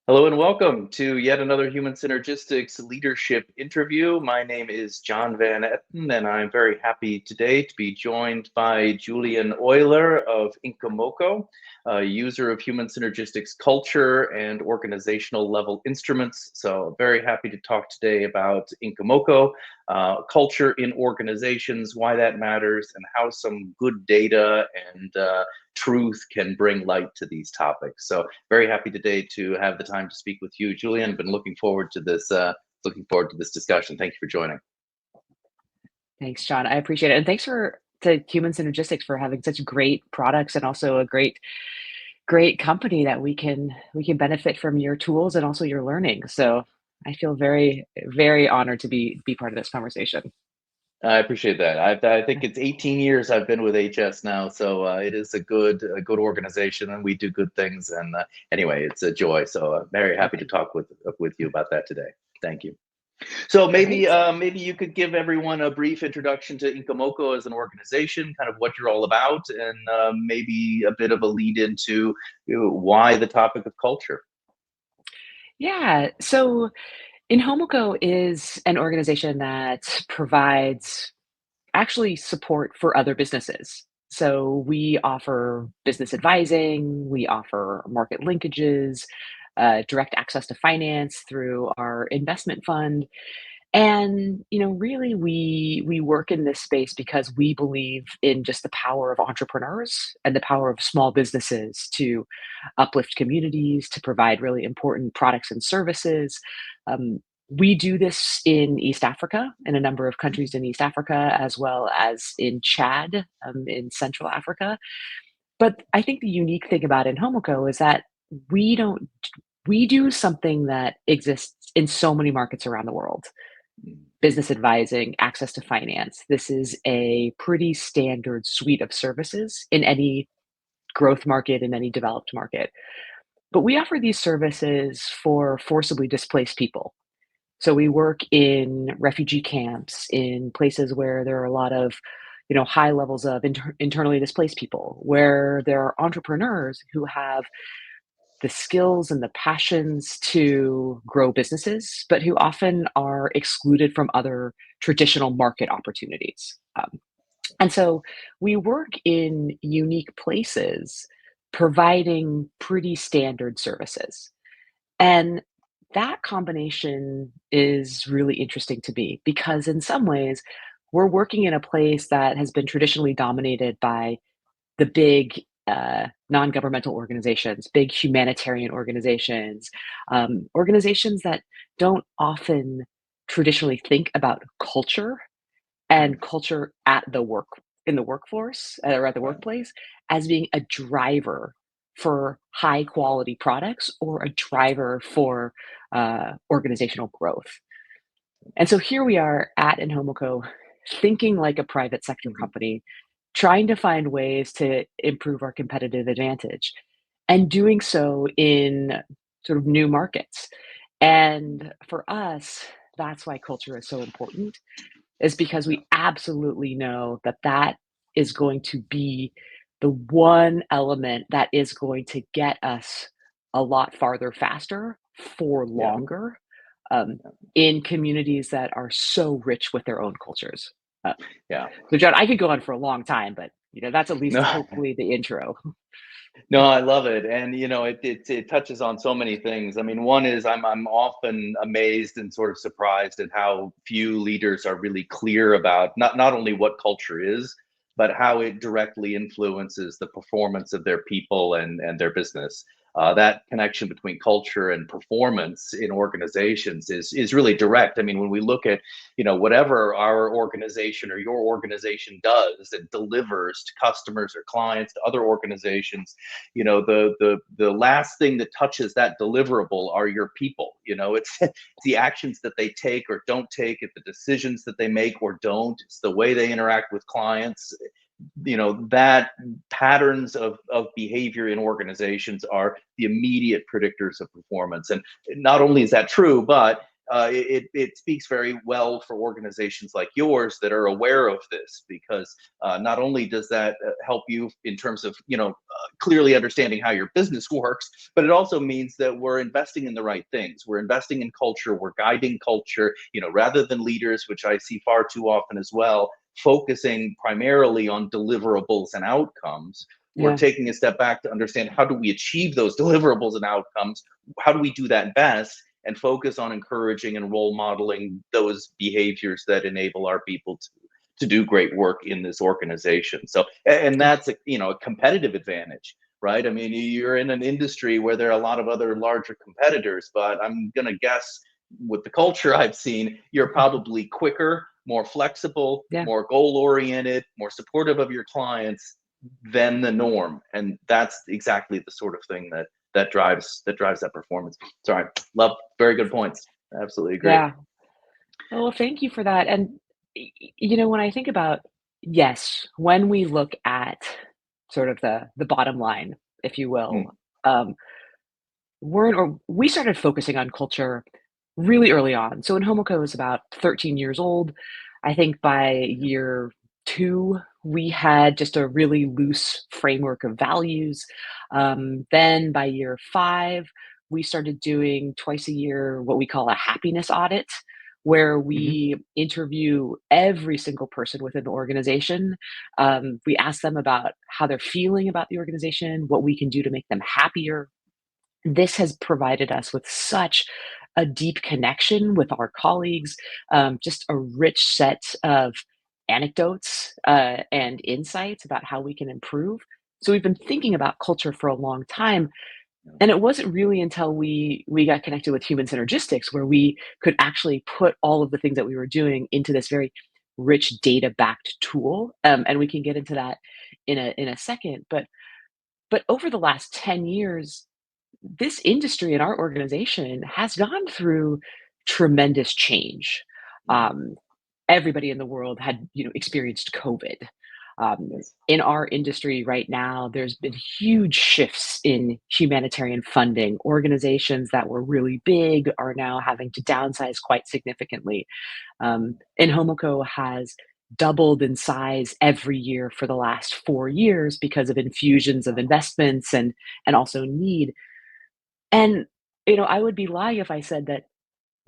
Hello and welcome to yet another Human Synergistics leadership interview. My name is John Van Etten, and I'm very happy today to be joined by Julienne Oyler of Inkomoko, a user of Human Synergistics culture and organizational level instruments. So very happy to talk today about Inkomoko, culture in organizations, why that matters, and how some good data and truth can bring light to these topics. So very happy today to have the time to speak with you, Julian. Been looking forward to this. Looking forward to this discussion. Thank you for joining. Thanks, John. I appreciate it. And thanks to Human Synergistics for having such great products and also a great company that we can benefit from your tools and also your learning. So I feel very honored to be part of this conversation. I appreciate that. I think it's 18 years I've been with HS now, so it is a good organization, and we do good things. And anyway, it's a joy. So very happy to Okay, talk with you about that today. Thank you. So maybe great. maybe you could give everyone a brief introduction to Inkomoko as an organization, kind of what you're all about, and maybe a bit of a lead into why the topic of culture. Yeah. So Inhomoco is an organization that provides actually support for other businesses. So we offer business advising, we offer market linkages, direct access to finance through our investment fund. And really we work in this space because we believe in just the power of entrepreneurs and the power of small businesses to uplift communities, to provide really important products and services. We do this in East Africa, in a number of countries in East Africa, as well as in Chad, in Central Africa. But I think the unique thing about Inhomoco is that we don't we do something that exists in so many markets around the world. Business advising, access to finance. This is a pretty standard suite of services in any growth market, in any developed market. But we offer these services for forcibly displaced people. So we work in refugee camps, in places where there are a lot of, high levels of internally displaced people, where there are entrepreneurs who have the skills and the passions to grow businesses, but who often are excluded from other traditional market opportunities. And so we work in unique places, providing pretty standard services. And that combination is really interesting to me because, in some ways, we're working in a place that has been traditionally dominated by the big non-governmental organizations, big humanitarian organizations, organizations that don't often traditionally think about culture Mm, and culture at the work in the workforce or at the right. workplace as being a driver for high quality products or a driver for organizational growth. And so here we are at Inhomoco, thinking like a private sector Mhm. company, trying to find ways to improve our competitive advantage and doing so in sort of new markets. And for us, that's why culture is so important, is because Yeah. we absolutely know that that is going to be the one element that is going to get us a lot farther faster for Yeah. longer, in communities that are so rich with their own cultures. Uh, Yeah. so, John, I could go on for a long time, but that's at least No. hopefully the intro. No, I love it, and it touches on so many things. I mean, one is I'm often amazed and sort of surprised at how few leaders are really clear about not only what culture is, but how it directly influences the performance of their people and their business. That connection between culture and performance in organizations is really direct. I mean, when we look at whatever our organization or your organization does and delivers to customers or clients to other organizations, the last thing that touches that deliverable are your people. It's the actions that they take or don't take, it's the decisions that they make or don't, it's the way they interact with clients. That patterns of behavior in organizations are the immediate predictors of performance. And not only is that true, but it speaks very well for organizations like yours that are aware of this, because not only does that help you in terms of clearly understanding how your business works, but it also means that we're investing in the right things. We're investing in culture. We're guiding culture, rather than leaders, which I see far too often as well, focusing primarily on deliverables and outcomes. We're Yeah. taking a step back to understand, how do we achieve those deliverables and outcomes? How do we do that best? And focus on encouraging and role modeling those behaviors that enable our people to do great work in this organization. So, and that's a competitive advantage, right? I mean, you're in an industry where there are a lot of other larger competitors, but I'm going to guess with the culture I've seen, you're probably quicker, more flexible, Yeah. more goal oriented, more supportive of your clients than the norm. And that's exactly the sort of thing that drives that performance. Sorry, love, very good points. Absolutely agree. Yeah. Oh, well, thank you for that. And when I think about, yes, when we look at sort of the bottom line, if you Mm, will, um, we started focusing on culture really early on. So when Homoko is about 13 years old, I think by year 2, we had just a really loose framework of values. Then by year 5, we started doing twice a year what we call a happiness audit, where mhm, we interview every single person within the organization. We ask them about how they're feeling about the organization, what we can do to make them happier. This has provided us with such a deep connection with our colleagues, just a rich set of anecdotes and insights about how we can improve. So we've been thinking about culture for a long time, yeah, and it wasn't really until we got connected with Human Synergistics where we could actually put all of the things that we were doing into this very rich data-backed tool. And we can get into that in a second. But over the last 10 years, this industry and our organization has gone through tremendous change. mm, Um, Everybody in the world had, experienced COVID. yes, In our industry right now, there's been huge shifts in humanitarian funding. Organizations that were really big are now having to downsize quite significantly. And Homoko has doubled in size every year for the last 4 years because of infusions of investments and also need. And, I would be lying if I said that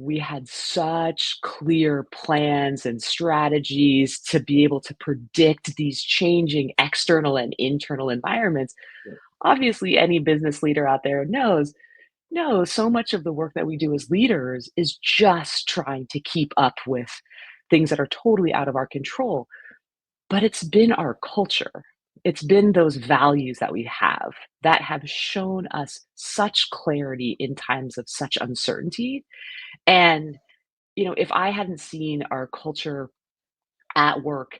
we had such clear plans and strategies to be able to predict these changing external and internal environments. yeah, Obviously, any business leader out there knows, no, so much of the work that we do as leaders is just trying to keep up with things that are totally out of our control. But it's been our culture. It's been those values that we have that have shown us such clarity in times of such uncertainty. And, if I hadn't seen our culture at work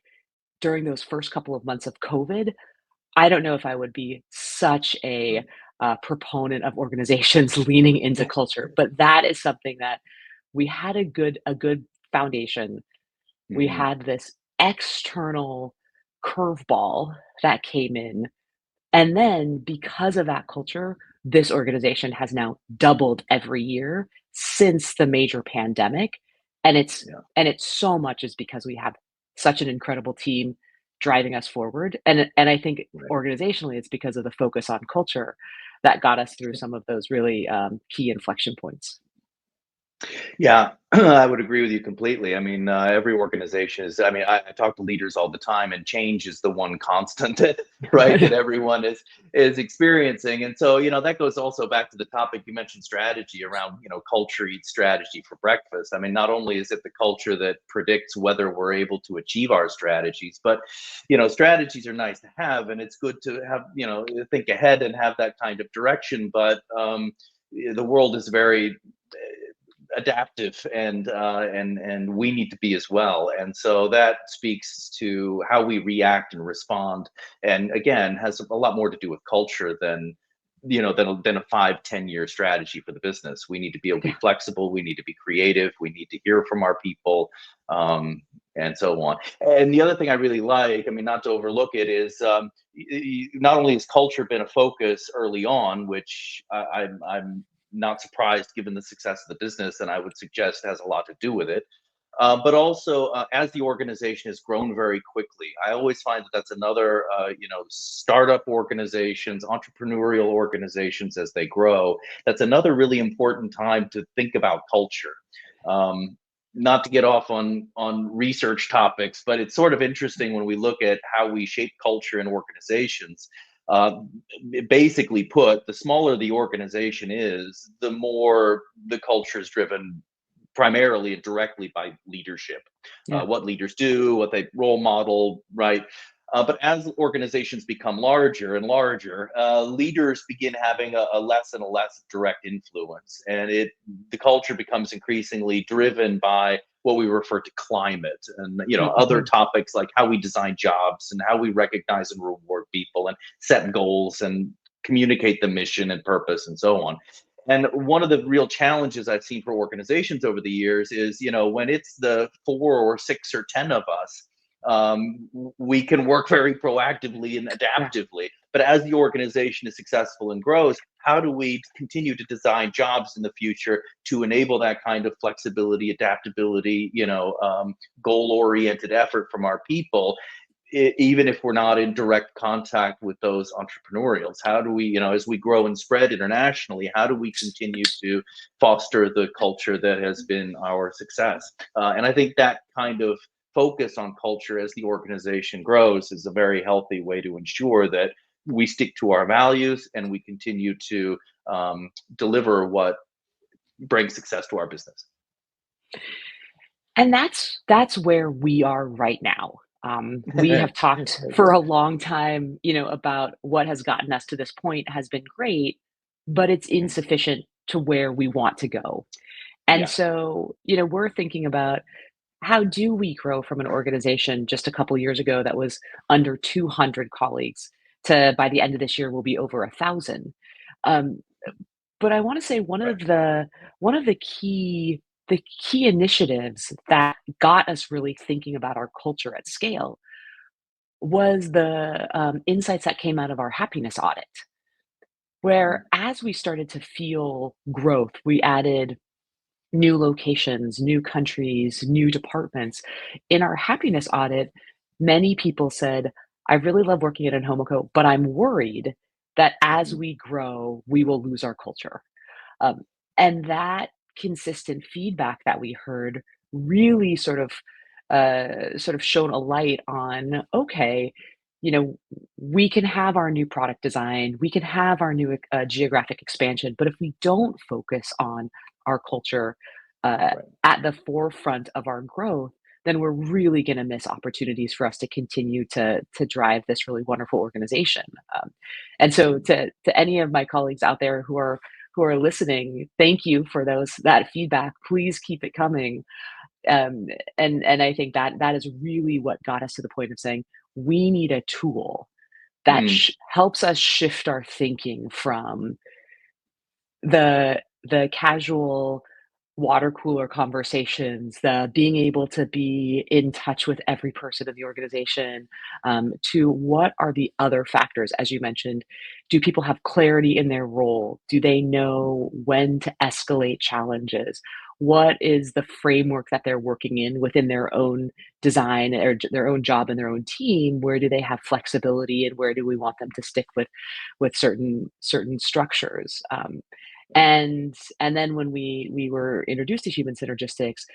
during those first couple of months of COVID, I don't know if I would be such a proponent of organizations leaning into yeah, culture. But that is something that we had a good foundation. We mhm, had this external curveball that came in. And then because of that culture, this organization has now doubled every year since the major pandemic. And it's yeah, and it's so much is because we have such an incredible team driving us forward. And I think right. organizationally it's because of the focus on culture that got us through some of those really key inflection points. Yeah, I would agree with you completely. I mean, every organization is, I mean, I talk to leaders all the time, and change is the one constant that, right, that everyone is experiencing. And so, that goes also back to the topic you mentioned, strategy around, culture eats strategy for breakfast. I mean, not only is it the culture that predicts whether we're able to achieve our strategies, but, strategies are nice to have, and it's good to have, think ahead and have that kind of direction. But the world is very adaptive, and we need to be as well. And so that speaks to how we react and respond, and again has a lot more to do with culture than a 5-10 year strategy for the business. We need to be able to be Yeah. flexible, we need to be creative, we need to hear from our people, um, and so on. And the other thing I really like, I mean, not to overlook it, is not only has culture been a focus early on, which I'm not surprised given the success of the business, and I would suggest has a lot to do with it. But also, as the organization has grown very quickly, I always find that that's another, startup organizations, entrepreneurial organizations as they grow, that's another really important time to think about culture. Um, Not to get off on research topics, but it's sort of interesting when we look at how we shape culture in organizations. Uh, Basically put, the smaller the organization is, the more the culture is driven primarily and directly by leadership, Yeah. what leaders do, what they role model, right? But as organizations become larger and larger, leaders begin having a less and a less direct influence, and the culture becomes increasingly driven by what we refer to climate, and other Mhm. topics like how we design jobs and how we recognize and reward people and set goals and communicate the mission and purpose and so on. And one of the real challenges I've seen for organizations over the years is, when it's the 4 or 6 or 10 of us, we can work very proactively and Yeah. adaptively. But as the organization is successful and grows, how do we continue to design jobs in the future to enable that kind of flexibility, adaptability, goal-oriented effort from our people? Even if we're not in direct contact with those entrepreneurials, how do we, as we grow and spread internationally, how do we continue to foster the culture that has been our success? And I think that kind of focus on culture as the organization grows is a very healthy way to ensure that we stick to our values and we continue to deliver what brings success to our business. And that's where we are right now. We have talked Very for good. a long time, about what has gotten us to this point has been great, but it's Mhm. insufficient to where we want to go. And Yeah. so, we're thinking about how do we grow from an organization just a couple years ago that was under 200 colleagues to by the end of this year will be over 1,000. Um, but I want to say Right. one of the key initiatives that got us really thinking about our culture at scale was the insights that came out of our happiness audit, Mhm. where as we started to feel growth, we added new locations, new countries, new departments. In our happiness audit, many people said, I really love working at Inhomoco, but I'm worried that as Mhm. we grow, we will lose our culture. Um, and that consistent feedback that we heard really sort of shone a light on, okay, you know, we can have our new product design, we can have our new geographic expansion, but if we don't focus on our culture Right. at the forefront of our growth, then we're really going to miss opportunities for us to continue to drive this really wonderful organization. And so, Mhm. to any of my colleagues out there who are listening, thank you for that feedback. Please keep it coming. Um, and I think that that is really what got us to the point of saying we need a tool that Mm. helps us shift our thinking from the casual water cooler conversations, the being able to be in touch with every person in the organization, to what are the other factors? As you mentioned, do people have clarity in their role? Do they know when to escalate challenges? What is the framework that they're working in within their own design or their own job and their own team? Where do they have flexibility, and where do we want them to stick with certain structures? And then when we were introduced to human synergistics,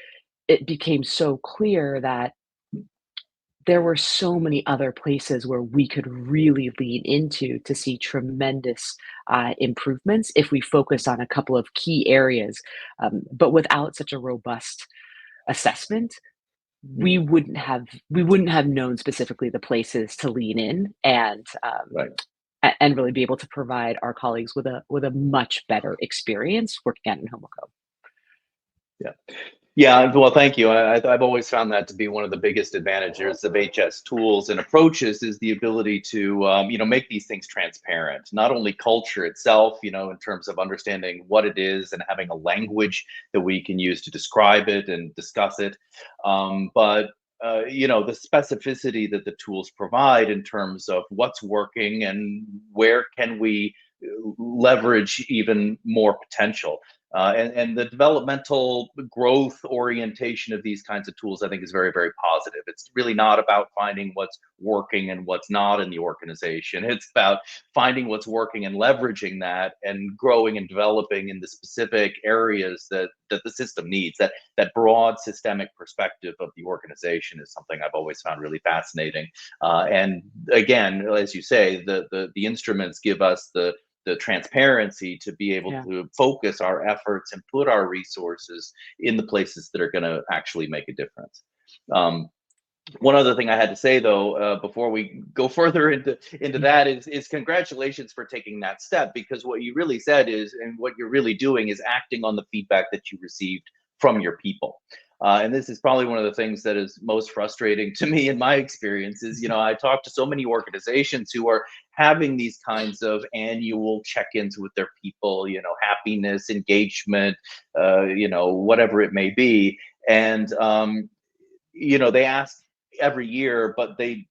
it became so clear that there were so many other places where we could really lean into to see tremendous improvements if we focused on a couple of key areas. But without such a robust assessment, Mm. we wouldn't have known specifically the places to lean in Right. and really be able to provide our colleagues with a much better experience working at Inhomoco. Yeah. Yeah, well, thank you. I've always found that to be one of the biggest advantages of HS tools and approaches is the ability to, make these things transparent. Not only culture itself, in terms of understanding what it is and having a language that we can use to describe it and discuss it, but the specificity that the tools provide in terms of what's working and where can we leverage even more potential. And the developmental growth orientation of these kinds of tools, I think, is very, very positive. It's really not about finding what's working and what's not in the organization. It's about finding what's working and leveraging that and growing and developing in the specific areas that the system needs. That broad systemic perspective of the organization is something I've always found really fascinating. And again, as you say, the instruments give us the transparency to be able Yeah. to focus our efforts and put our resources in the places that are going to actually make a difference. Um, One other thing I had to say though, before we go further into Mhm. that is congratulations for taking that step, because what you really said is, and what you're really doing is acting on the feedback that you received from your people. And this is probably one of the things that is most frustrating to me in my experience is, I talk to so many organizations who are having these kinds of annual check-ins with their people, happiness, engagement, whatever it may be. And, they ask every year, but they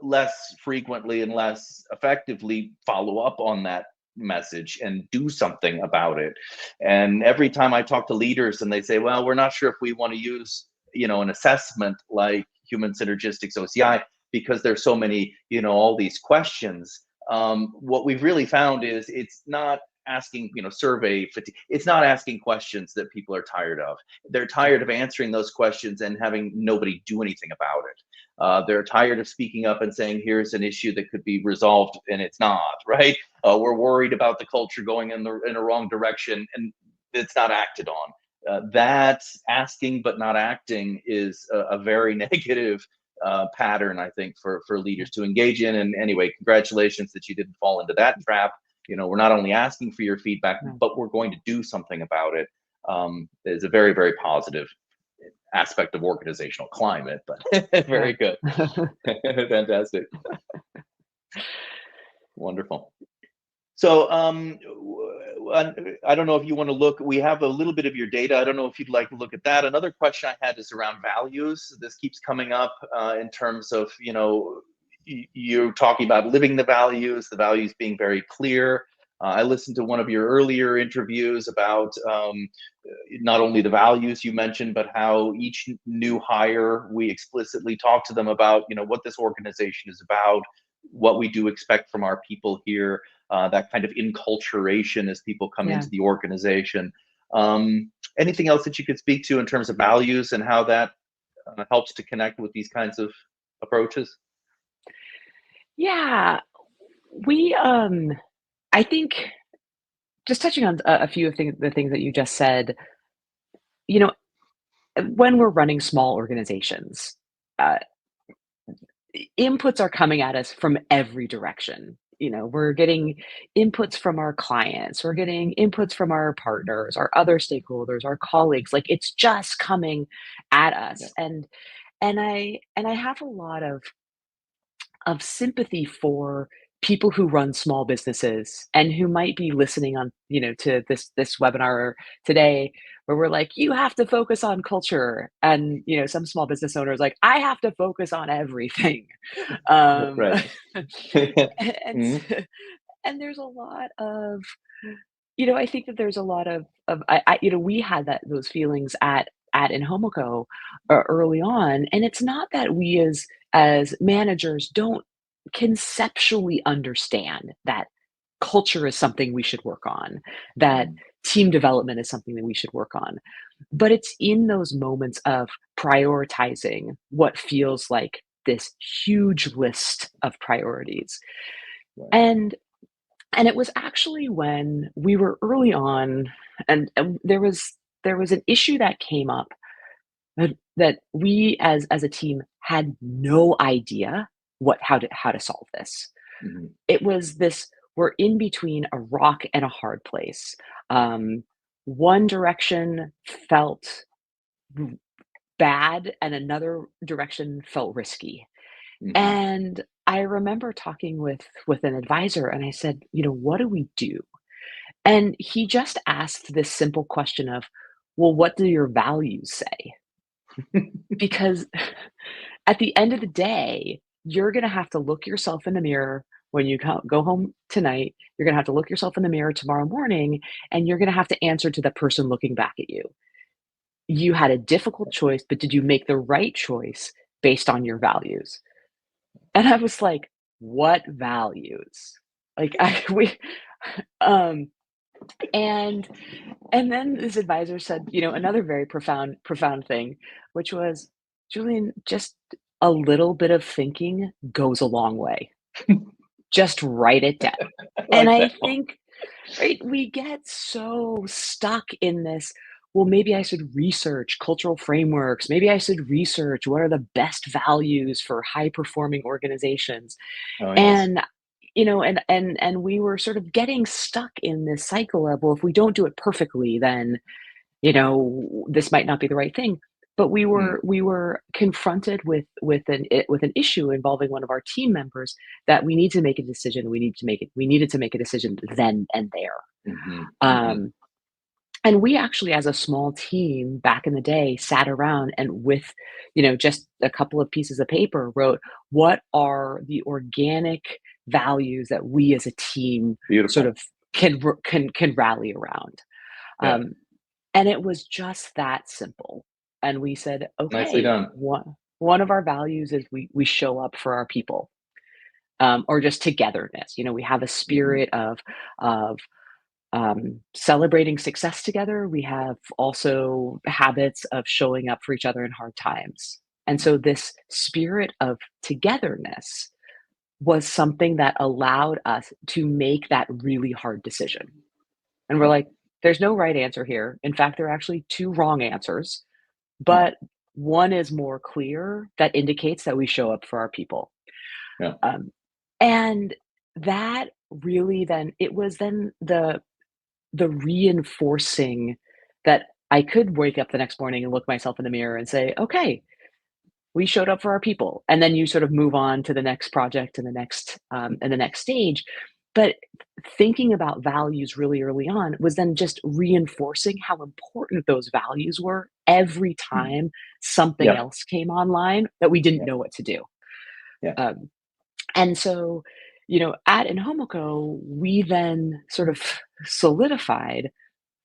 less frequently and less effectively follow up on that message and do something about it. And every time I talk to leaders and they say, well, we're not sure if we want to use, an assessment like human synergistics OCI because there's so many, all these questions. What we've really found is it's not asking, survey fatigue. It's not asking questions that people are tired of. They're Yeah. tired of answering those questions and having nobody do anything about it. They're tired of speaking up and saying, here's an issue that could be resolved, and it's not, right? We're worried about the culture going in a wrong direction, and it's not acted on. That asking but not acting is a very negative pattern, I think, for Yeah. leaders to engage in. And anyway, congratulations that you didn't fall into that trap. We're not only asking for your feedback, No. but we're going to do something about it. Is a very, very positive aspect of organizational climate, but Yeah. very good. Fantastic. Wonderful. So, I don't know if you want to look, we have a little bit of your data. I don't know if you'd like to look at that. Another question I had is around values. This keeps coming up in terms of, you're talking about living the values being very clear. I listened to one of your earlier interviews about not only the values you mentioned, but how each new hire, we explicitly talk to them about, what this organization is about, what we do expect from our people here, that kind of enculturation as people come Yeah. into the organization. Anything else that you could speak to in terms of values and how that helps to connect with these kinds of approaches? Yeah. We, I think just touching on a few of the things that you just said, you know, when we're running small organizations, uh, inputs are coming at us from every direction. We're getting inputs from our clients, we're getting inputs from our partners, our other stakeholders, our colleagues. Like it's just coming at Yeah. us. And I have a lot of sympathy for people who run small businesses and who might be listening on, to this webinar today, where we're like, you have to focus on culture. And, some small business owners like, I have to focus on everything. Um, Right. and Mhm. and there's a lot of, I think that there's a lot of we had those feelings at Inhomoco early on, and it's not that we as managers don't conceptually understand that culture is something we should work on, that Mhm. team development is something that we should work on. But it's in those moments of prioritizing what feels like this huge list of priorities. Right. And and it was actually when we were early on, and there was an issue that came up that we as a team had no idea how to solve this. Mhm. It was this, we're in between a rock and a hard place. Um, One direction felt r bad and another direction felt risky. Mhm. And I remember talking with an advisor and I said, "What do we do?" And he just asked this simple question of, "Well, what do your values say?" Because at the end of the day, you're gonna have to look yourself in the mirror, when you go home tonight, you're going to have to look yourself in the mirror tomorrow morning, and you're going to have to answer to the person looking back at you. You had a difficult choice, but did you make the right choice based on your values?" And I was like, "What values?" Like, I we um, and and then this advisor said, another very profound thing, which was, "Julian, just a little bit of thinking goes a long way. Just write it down." I And like I that. think, right, we get so stuck in this, well, maybe I should research cultural frameworks. Maybe I should research what are the best values for high performing organizations. Oh, yes. And and we were sort of getting stuck in this cycle of, well, if we don't do it perfectly, then this might not be the right thing. But we Mm, were confronted with an issue involving one of our team members, that we need to make a decision. We needed to make a decision then and there. mhm, mhm. Um, and we actually, as a small team back in the day, sat around and with, just a couple of pieces of paper, wrote, what are the organic values that we as a team sort Beautiful. of can rally around. Yeah, Um, and it was just that simple. And we said, nicely okay, done. one of our values is we show up for our people, or just togetherness. We have a Mhm. spirit of celebrating success together. We have also habits of showing up for each other in hard times. And so this spirit of togetherness was something that allowed us to make that really hard decision. And we're Huh, like, there's no right answer here. In fact, there are actually two wrong answers, huh, but one is more clear that indicates that we show up for our people. yeah. Um, and that really then, it was then the reinforcing that I could wake up the next morning and look myself in the mirror and say, okay, we showed up for our people. And then you sort of move on to the next project and the next stage. But thinking about values really early on was then just reinforcing how important those values were every Mm. time something Yep, else came online that we didn't yep, know what to do. yeah. Um, and so, at Inhomoco, we then sort of solidified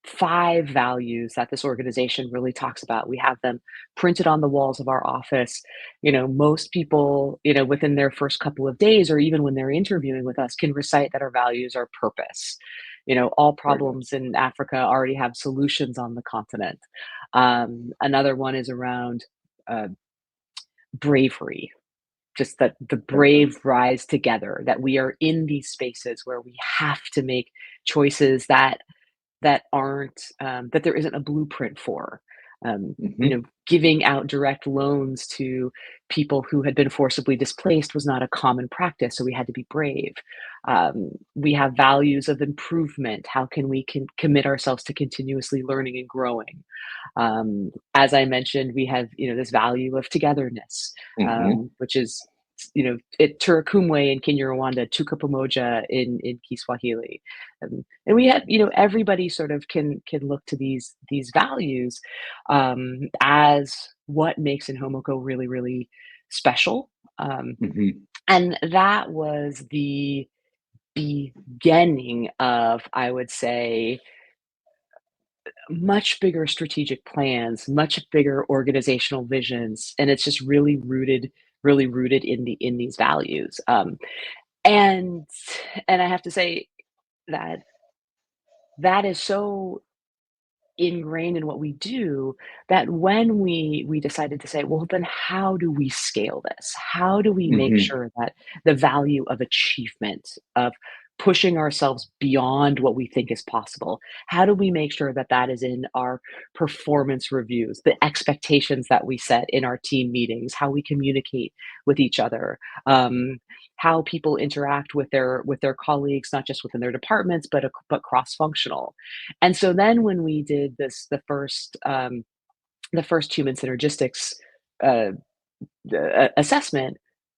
5 values that this organization really talks about. We have them printed on the walls of our office. Most people, within their first couple of days, or even when they're interviewing with us, can recite that our values are purpose. All Very good. problems in Africa already have solutions on the continent. Another one is around uh, bravery, just that the Very good. brave rise together, that we are in these spaces where we have to make choices that aren't that there isn't a blueprint for. Mhm. Giving out direct loans to people who had been forcibly displaced was not a common practice, so we had to be brave. We have values of improvement. How can we commit ourselves to continuously learning and growing? As I mentioned, we have this value of togetherness, Mhm. which is it Turakumwe in Kinyarwanda, Tuka Pamoja in Kiswahili. And we have, everybody sort of can look to these values as what makes Inhomoco really, really special. Um, Mhm. and that was the beginning of, I would say, much bigger strategic plans, much bigger organizational visions, and it's just really rooted in these values. And and I have to say that that is so ingrained in what we do, that when we decided to say, well, then how do we scale this? How do we make Mhm. sure that the value of achievement, of pushing ourselves beyond what we think is possible, how do we make sure that that is in our performance reviews, the expectations that we set in our team meetings, how we communicate with each other, um, how people interact with their colleagues, not just within their departments, but cross functional. And so then when we did the first human synergistics uh, assessment,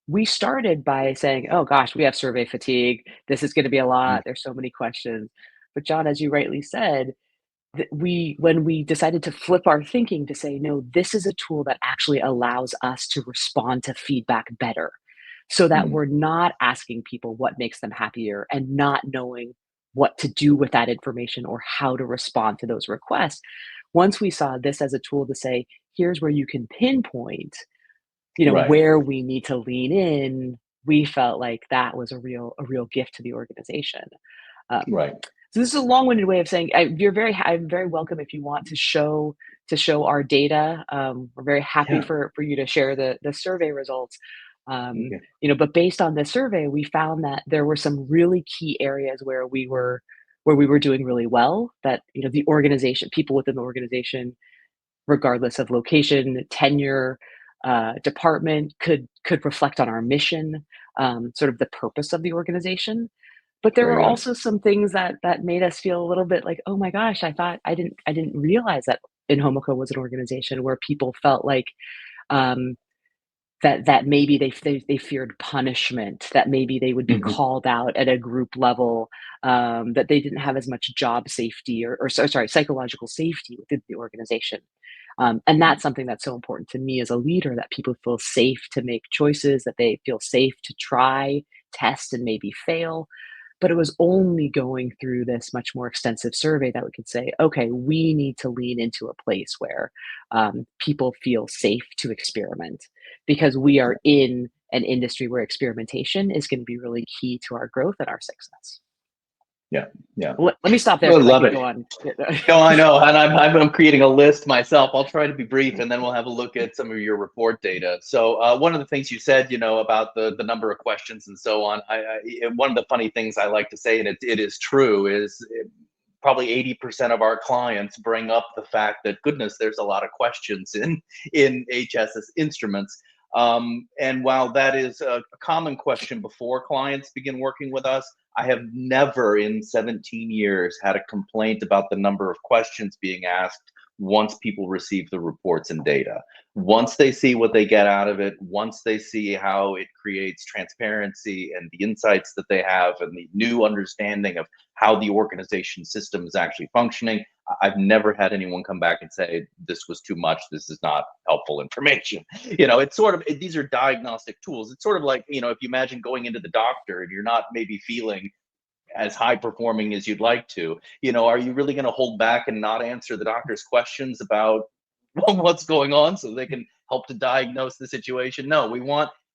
we started by saying, "Oh gosh, we have survey fatigue. This is going to be a Mm. lot. There's so many questions." But John, as you rightly said, when we decided to flip our thinking to say, "No, this is a tool that actually allows us to respond to feedback better." so that Mm. we're not asking people what makes them happier and not knowing what to do with that information or how to respond to those requests. Once we saw this as a tool to say, here's where you can pinpoint, Right. where we need to lean in, we felt like that was a real gift to the organization. Um, Right. so this is a long-winded way of saying I'm very welcome if you want to show our data. We're very happy Yeah. for you to share the survey results. Okay. But based on the survey, we found that there were some really key areas where we were doing really well. That the organization, people within the organization, regardless of location, tenure, department, could reflect on our mission, sort of the purpose of the organization. But there Very were good. also some things that made us feel a little bit like, oh my gosh, I didn't realize that In Homoko was an organization where people felt like, um, that maybe they feared punishment, that maybe they would be Mhm. called out at a group level, that they didn't have as much job safety or psychological safety within the organization. And that's something that's so important to me as a leader, that people feel safe to make choices, that they feel safe to try, test, and maybe fail. But it was only going through this much more extensive survey that we could say, okay, we need to lean into a place where people feel safe to experiment, because we Yeah. are in an industry where experimentation is going to be really key to our growth and our success. Yeah. Yeah. Let me stop there I because I love could it. go on. No, I know, and I'm creating a list myself. I'll try to be brief, and then we'll have a look at some of your report data. So, one of the things you said, about the number of questions and so on. One of the funny things I like to say, and it is true, is probably 80% of our clients bring up the fact that goodness, there's a lot of questions in HS's instruments. And while that is a common question before clients begin working with us, I have never in 17 years had a complaint about the number of questions being asked once people receive the reports and data. Once they see what they get out of it, once they see how it creates transparency and the insights that they have and the new understanding of how the organization system is actually functioning, I've never had anyone come back and say, this was too much, this is not helpful information. It's sort of, these are diagnostic tools. It's sort of like, if you imagine going into the doctor and you're not maybe feeling as high performing as you'd like to, are you really going to hold back and not answer the doctor's questions about what's going on so they can help to diagnose the situation? No,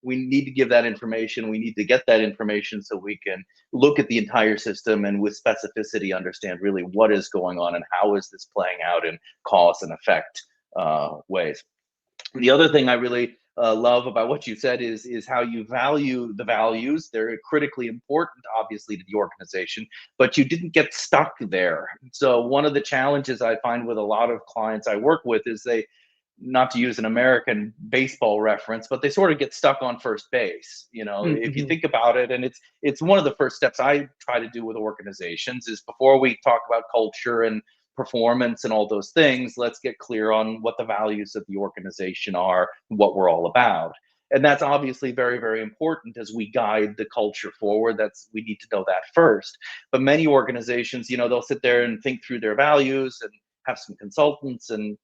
we need to give that information. We need to get that information so we can look at the entire system and with specificity understand really what is going on and how is this playing out in cause and effect ways. The other thing I really love about what you said is how you value the values. They're critically important, obviously, to the organization, but you didn't get stuck there. So one of the challenges I find with a lot of clients I work with is they, not to use an American baseball reference, but they sort of get stuck on first base. If you Mm-hmm. think about it, and it's one of the first steps I try to do with organizations is before we talk about culture and performance and all those things, let's get clear on what the values of the organization are, what we're all about. And that's obviously very, very important as we guide the culture forward. We need to know that first. But many organizations, they'll sit there and think through their values and have some consultants and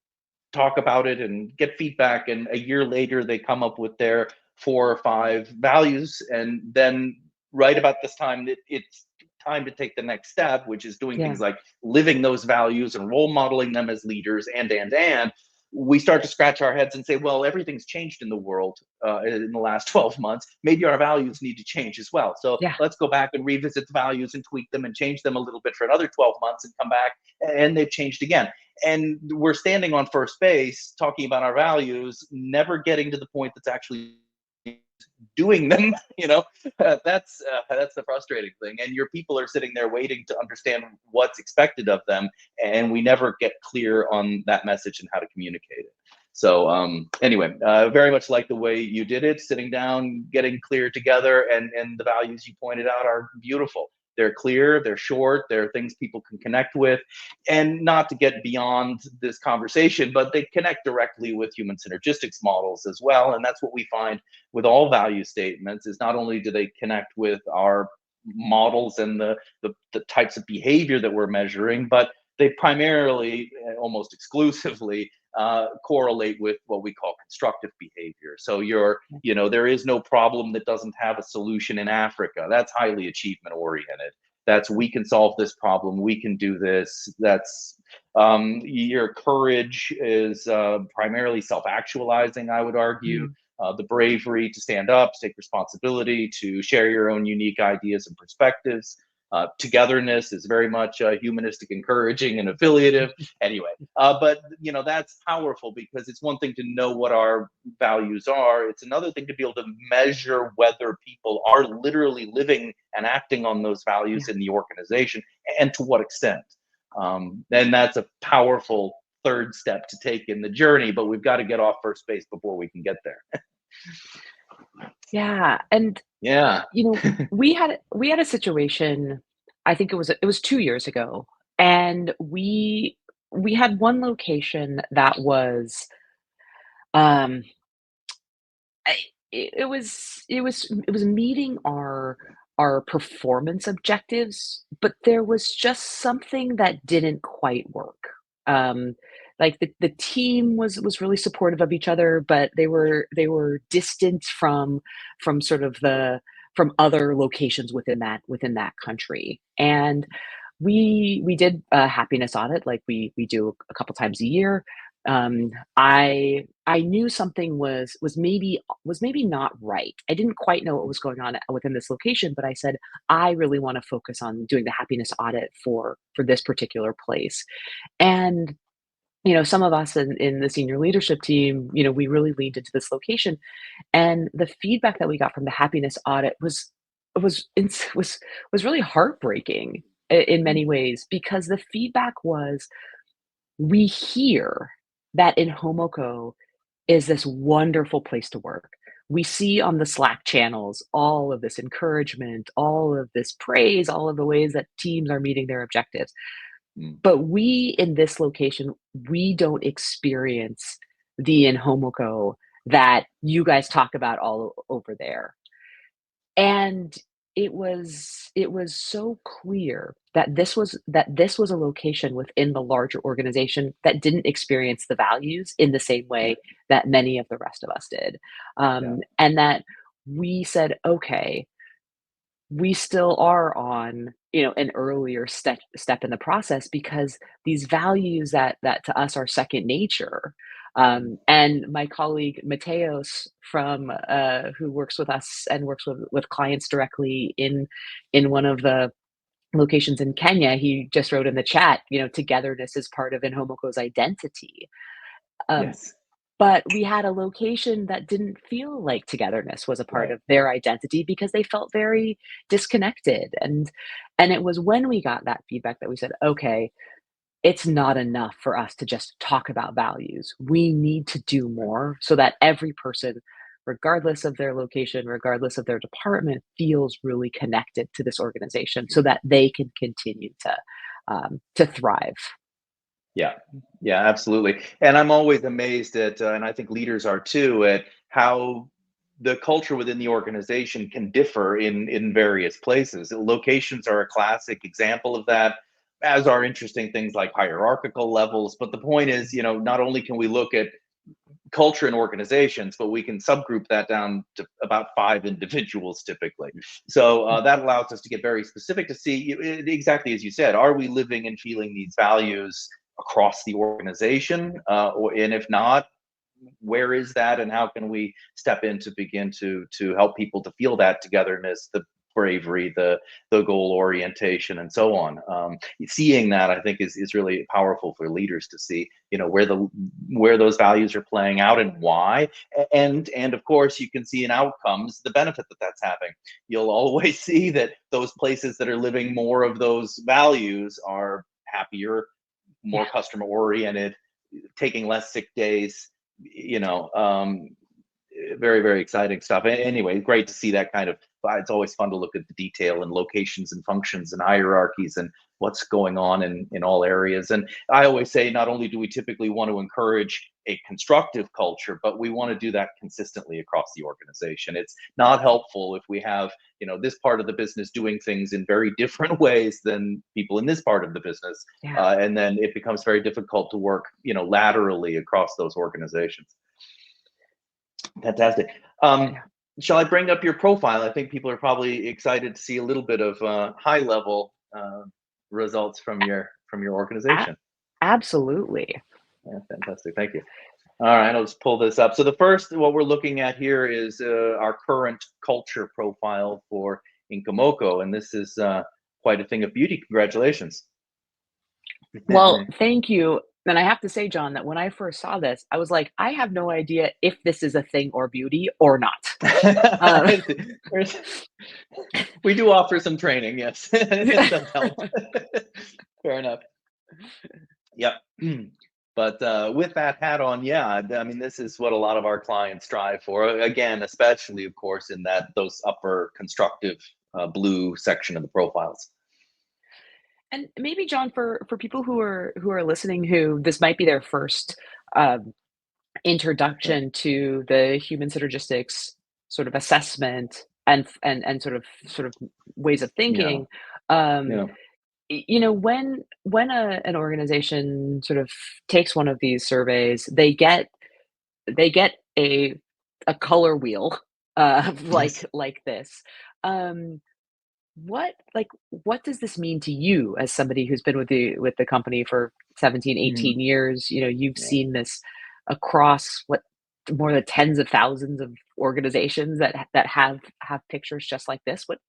talk about it and get feedback. And a year later, they come up with their 4 or 5 values. And then, right about this time, it's time to take the next step, which is doing Yeah. things like living those values and role modeling them as leaders. And we start to scratch our heads and say, well, everything's changed in the world in the last 12 months. Maybe our values need to change as well. So Yeah. let's go back and revisit the values and tweak them and change them a little bit for another 12 months and come back and they've changed again. And we're standing on first base talking about our values, never getting to the point that's actually doing them. That's the frustrating thing, and your people are sitting there waiting to understand what's expected of them, and we never get clear on that message and how to communicate it. So anyway, very much like the way you did it, sitting down, getting clear together, and the values you pointed out are beautiful. They're clear, they're short, they're things people can connect with, and not to get beyond this conversation, but they connect directly with human synergistics models as well. And that's what we find with all value statements, is not only do they connect with our models and the types of behavior that we're measuring, but they primarily, almost exclusively, correlate with what we call constructive behavior. So there is no problem that doesn't have a solution in Africa. That's highly achievement oriented. That's, we can solve this problem. We can do this. That's your courage is primarily self-actualizing, I would argue. Mm. The bravery to stand up, to take responsibility, to share your own unique ideas and perspectives. Togetherness is very much humanistic, encouraging, and affiliative. Anyway, but that's powerful, because it's one thing to know what our values are. It's another thing to be able to measure whether people are literally living and acting on those values Yeah. in the organization, and to what extent. And that's a powerful third step to take in the journey, but we've got to get off first base before we can get there. Yeah, and Yeah. we had a situation, I think it was 2 years ago, and we had one location that was, um, I it was meeting our performance objectives, but there was just something that didn't quite work. Um, like the team was really supportive of each other, but they were distant from sort of from other locations within that country. And we did a happiness audit, like we do a couple times a year. I knew something was maybe not right. I didn't quite know what was going on within this location, but I said, I really want to focus on doing the happiness audit for this particular place. And some of us in the senior leadership team, we really leaned into this location, and the feedback that we got from the happiness audit was really heartbreaking in many ways, because the feedback was, we hear that in Homoko is this wonderful place to work. We see on the Slack channels all of this encouragement, all of this praise, all of the ways that teams are meeting their objectives. Mm. But we in this location, we don't experience the in Homoko that you guys talk about all over there. And it was so clear that this was a location within the larger organization that didn't experience the values in the same Yeah. way that many of the rest of us did. Yeah. And that we said, okay, we still are on, an earlier step in the process, because these values that to us are second nature. Mm. And my colleague Mateos, who works with us and works with clients directly in one of the locations in Kenya, he just wrote in the chat, togetherness is part of Inhomoko's identity. Um, Yes. but we had a location that didn't feel like togetherness was a part Right. of their identity, because they felt very disconnected. And it was when we got that feedback that we said, okay, it's not enough for us to just talk about values. We need to do more so that every person, regardless of their location, regardless of their department, feels really connected to this organization, so that they can continue to thrive. Yeah, yeah, absolutely. And I'm always amazed at, and I think leaders are too, at how the culture within the organization can differ in various places. Locations are a classic example of that, as are interesting things like hierarchical levels. But the point is, not only can we look at culture in organizations, but we can subgroup that down to about 5 individuals typically. So that allows us to get very specific to see exactly as you said, are we living and feeling these values across the organization? And if not, where is that, and how can we step in to begin to help people to feel that togetherness, the bravery, the goal orientation, and so on. Seeing that, I think, is really powerful for leaders to see, where those values are playing out and why. And of course, you can see in outcomes the benefit that that's having. You'll always see that those places that are living more of those values are happier, more Yeah. customer oriented, taking less sick days, very, very exciting stuff. Anyway, great to see that kind of. It's always fun to look at the detail and locations and functions and hierarchies and what's going on in all areas. And I always say, not only do we typically want to encourage a constructive culture, but we want to do that consistently across the organization. It's not helpful if we have, this part of the business doing things in very different ways than people in this part of the business. Yeah. And then it becomes very difficult to work, laterally across those organizations. Fantastic. Yeah. Shall I bring up your profile? I think people are probably excited to see a little bit of high level results from your A- organization. absolutely. Yeah, fantastic. Thank you. All right, I'll just pull this up. So the first, what we're looking at here is our current culture profile for Inkomoko, and this is quite a thing of beauty. Congratulations. Well, thank you. And I have to say, John, that when I first saw this, I was like, I have no idea if this is a thing or beauty or not. Uh, We do offer some training, yes. It does help. Fair enough. Yep. But with that hat on, yeah, I mean, this is what a lot of our clients strive for. Again, especially, of course, in those upper constructive blue section of the profiles. and maybe, John, for people who are listening, who this might be their first um, Yeah. introduction to the human synergistics sort of assessment and sort of ways of Yeah. thinking. Um, Yeah. when an organization sort of takes one of these surveys, they get a color wheel, Yes. like this. Um, what does this mean to you as somebody who's been with the company for 17, Mhm. 18 years? You've Yeah. seen this across more than tens of thousands of organizations that have pictures just like this. What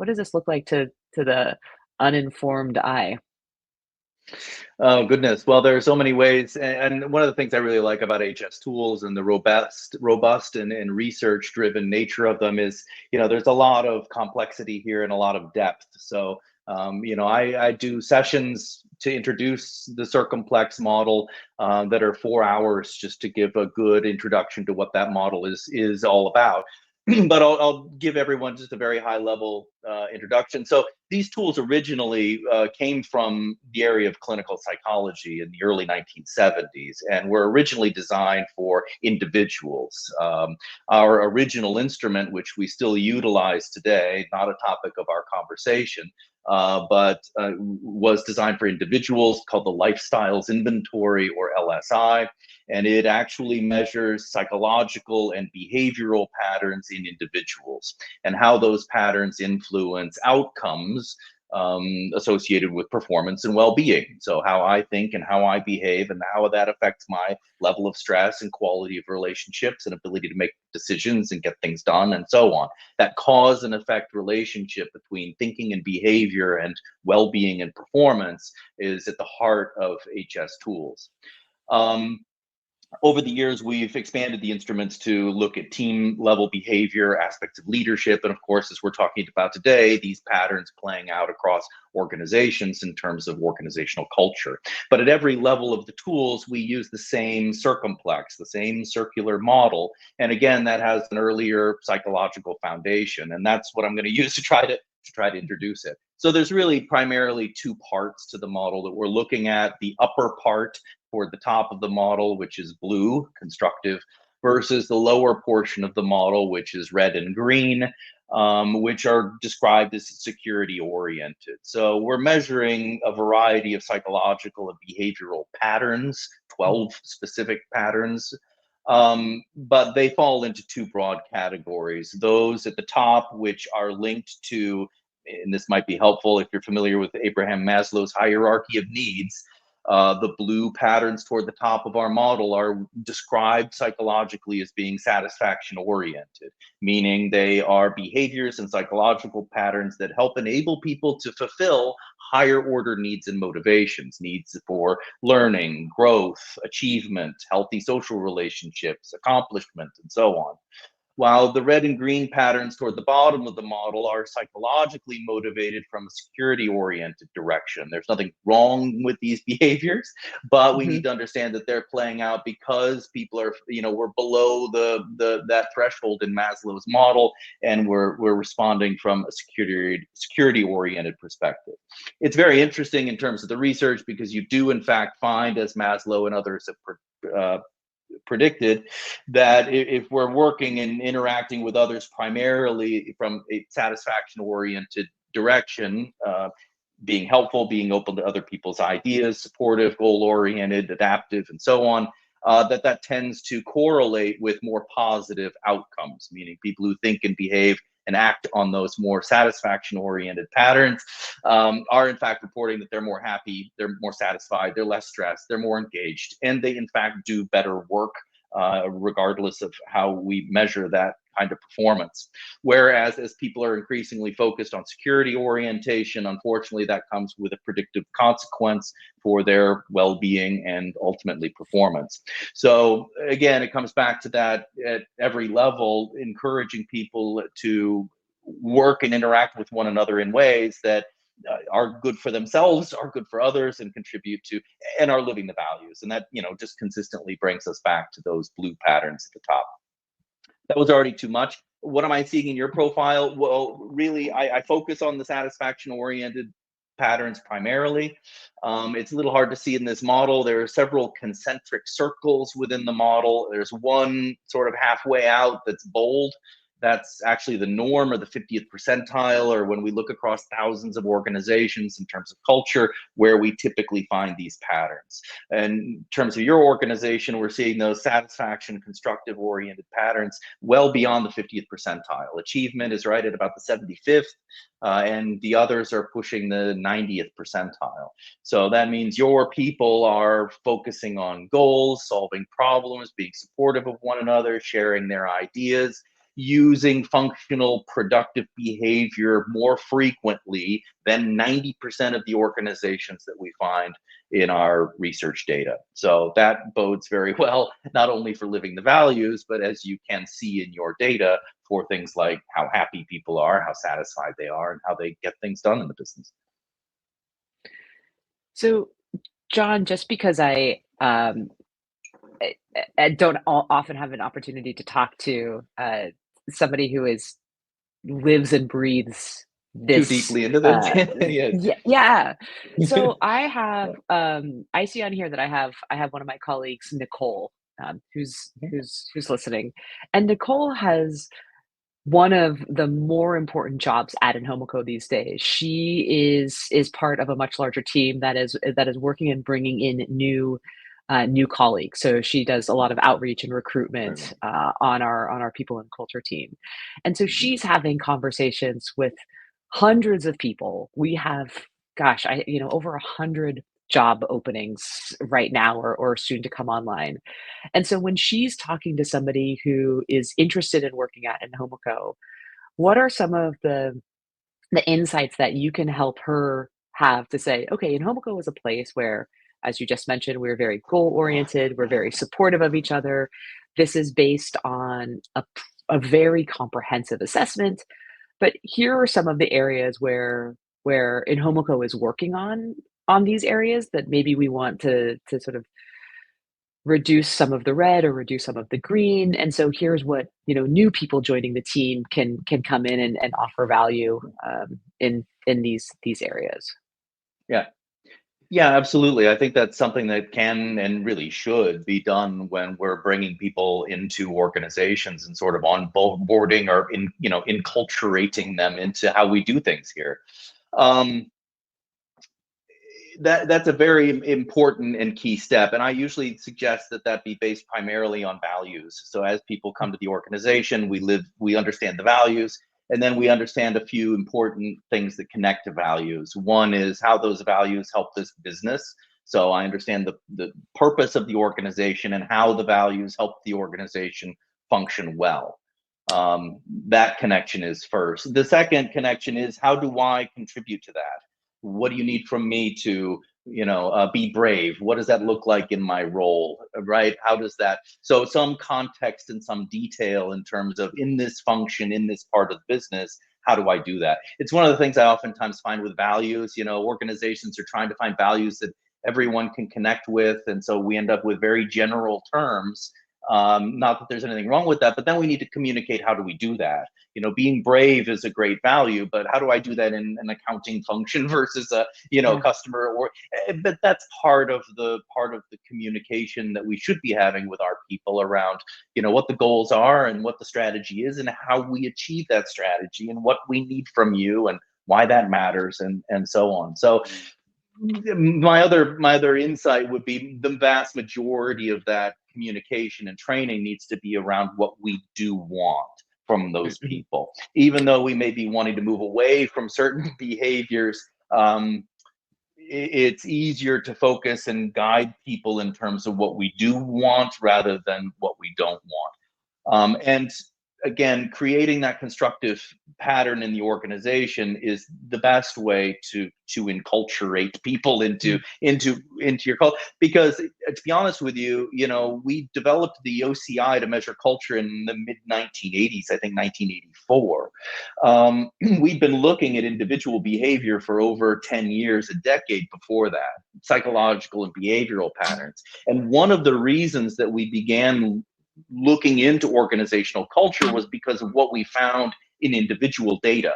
does this look like to the uninformed eye? Oh goodness. Well, there are so many ways, and one of the things I really like about HS tools and the robust and research-driven nature of them is, there's a lot of complexity here and a lot of depth. So, I do sessions to introduce the circumplex model that are 4 hours just to give a good introduction to what that model is all about. But I'll give everyone just a very high level introduction. So these tools originally came from the area of clinical psychology in the early 1970s and were originally designed for individuals. Our original instrument, which we still utilize today, not a topic of our conversation, but was designed for individuals, called the Lifestyles Inventory, or LSI. And it actually measures psychological and behavioral patterns in individuals and how those patterns influence outcomes associated with performance and well-being. So how I think and how I behave and how that affects my level of stress and quality of relationships and ability to make decisions and get things done and so on. That cause and effect relationship between thinking and behavior and well-being and performance is at the heart of HS tools. Um, Over the years, we've expanded the instruments to look at team level behavior, aspects of leadership, and of course, as we're talking about today, these patterns playing out across organizations in terms of organizational culture. But at every level of the tools, we use the same circumplex, the same circular model. And again, that has an earlier psychological foundation. And that's what I'm going to use to try to introduce it. So there's really primarily two parts to the model that we're looking at. The upper part toward the top of the model, which is blue, constructive, versus the lower portion of the model, which is red and green, which are described as security oriented. So we're measuring a variety of psychological and behavioral patterns, 12 specific patterns. But they fall into two broad categories. Those at the top, which are linked to, and this might be helpful if you're familiar with Abraham Maslow's hierarchy of needs. The blue patterns toward the top of our model are described psychologically as being satisfaction oriented, meaning they are behaviors and psychological patterns that help enable people to fulfill higher order needs and motivations, needs for learning, growth, achievement, healthy social relationships, accomplishment, and so on. while the red and green patterns toward the bottom of the model are psychologically motivated from a security oriented direction. There's nothing wrong with these behaviors, but we need Mhm. to understand that they're playing out because people are, we're below the that threshold in Maslow's model, and we're responding from a security oriented perspective. It's very interesting in terms of the research because you do in fact find, as Maslow and others have predicted, that if we're working and interacting with others primarily from a satisfaction oriented direction, being helpful, being open to other people's ideas, supportive, goal oriented, adaptive, and so on, that tends to correlate with more positive outcomes, meaning people who think and behave and act on those more satisfaction oriented patterns are in fact reporting that they're more happy, they're more satisfied, they're less stressed, they're more engaged, and they in fact do better work, regardless of how we measure that kind of performance. Whereas as people are increasingly focused on security orientation, unfortunately, that comes with a predictive consequence for their well-being and ultimately performance. So again, it comes back to that at every level, encouraging people to work and interact with one another in ways that are good for themselves, are good for others, and contribute to and are living the values. And that, just consistently brings us back to those blue patterns at the top. That was already too much. What am I seeing in your profile? Well, really, I focus on the satisfaction oriented patterns primarily. It's a little hard to see in this model. There are several concentric circles within the model. There's one sort of halfway out that's bold. That's actually the norm, or the 50th percentile, or when we look across thousands of organizations in terms of culture, where we typically find these patterns. And in terms of your organization, we're seeing those satisfaction, constructive oriented patterns well beyond the 50th percentile. Achievement is right at about the 75th, and the others are pushing the 90th percentile. So that means your people are focusing on goals, solving problems, being supportive of one another, sharing their ideas, using functional productive behavior more frequently than 90% of the organizations that we find in our research data. So that bodes very well, not only for living the values, but as you can see in your data, for things like how happy people are, how satisfied they are, and how they get things done in the business. So, John, just because I don't often have an opportunity to talk to somebody who is lives and breathes Too this. deeply into this. Yeah. Yeah, yeah. So I see on here that I have one of my colleagues, Nicole, who's listening, and Nicole has one of the more important jobs at Inhomoco these days. She is part of a much larger team that is working and bringing in new colleagues. So she does a lot of outreach and recruitment on our people and culture team, and so she's having conversations with hundreds of people. We have, gosh, over 100 job openings right now or soon to come online. And so when she's talking to somebody who is interested in working at Inhomoco, what are some of the insights that you can help her have to say, okay, Inhomoco is a place where, as you just mentioned, we're very goal oriented, we're very supportive of each other. This is based on a very comprehensive assessment, but here are some of the areas where Inhomoco is working on these areas that maybe we want to sort of reduce some of the red or reduce some of the green. And so here's what, new people joining the team can come in and offer value in these areas. Yeah. Yeah, absolutely. I think that's something that can and really should be done when we're bringing people into organizations and sort of onboarding or enculturating them into how we do things here. Um, that's a very important and key step, and I usually suggest that be based primarily on values. So as people come to the organization, we understand the values, and then we understand a few important things that connect to values. One is how those values help this business. So I understand the purpose of the organization and how the values help the organization function well. That connection is first. The second connection is, how do I contribute to that? What do you need from me to be brave. What does that look like in my role, right? How does that, so some context and some detail in terms of in this function, in this part of the business, how do I do that? It's one of the things I oftentimes find with values. Organizations are trying to find values that everyone can connect with. And so we end up with very general terms. Not that there's anything wrong with that, but then we need to communicate, how do we do that? Being brave is a great value, but how do I do that in an accounting function versus a, Yeah. customer? But that's part of the communication that we should be having with our people around, what the goals are and what the strategy is and how we achieve that strategy and what we need from you and why that matters and so on. So my other insight would be the vast majority of that communication and training needs to be around what we do want from those Mhm. people, even though we may be wanting to move away from certain behaviors. It's easier to focus and guide people in terms of what we do want rather than what we don't want. And again, creating that constructive pattern in the organization is the best way to enculturate people into your culture. Because to be honest with you, we developed the OCI to measure culture in the mid 1980s, I think 1984. We'd been looking at individual behavior for over 10 years, a decade before that, psychological and behavioral patterns. And one of the reasons that we began looking into organizational culture was because of what we found in individual data.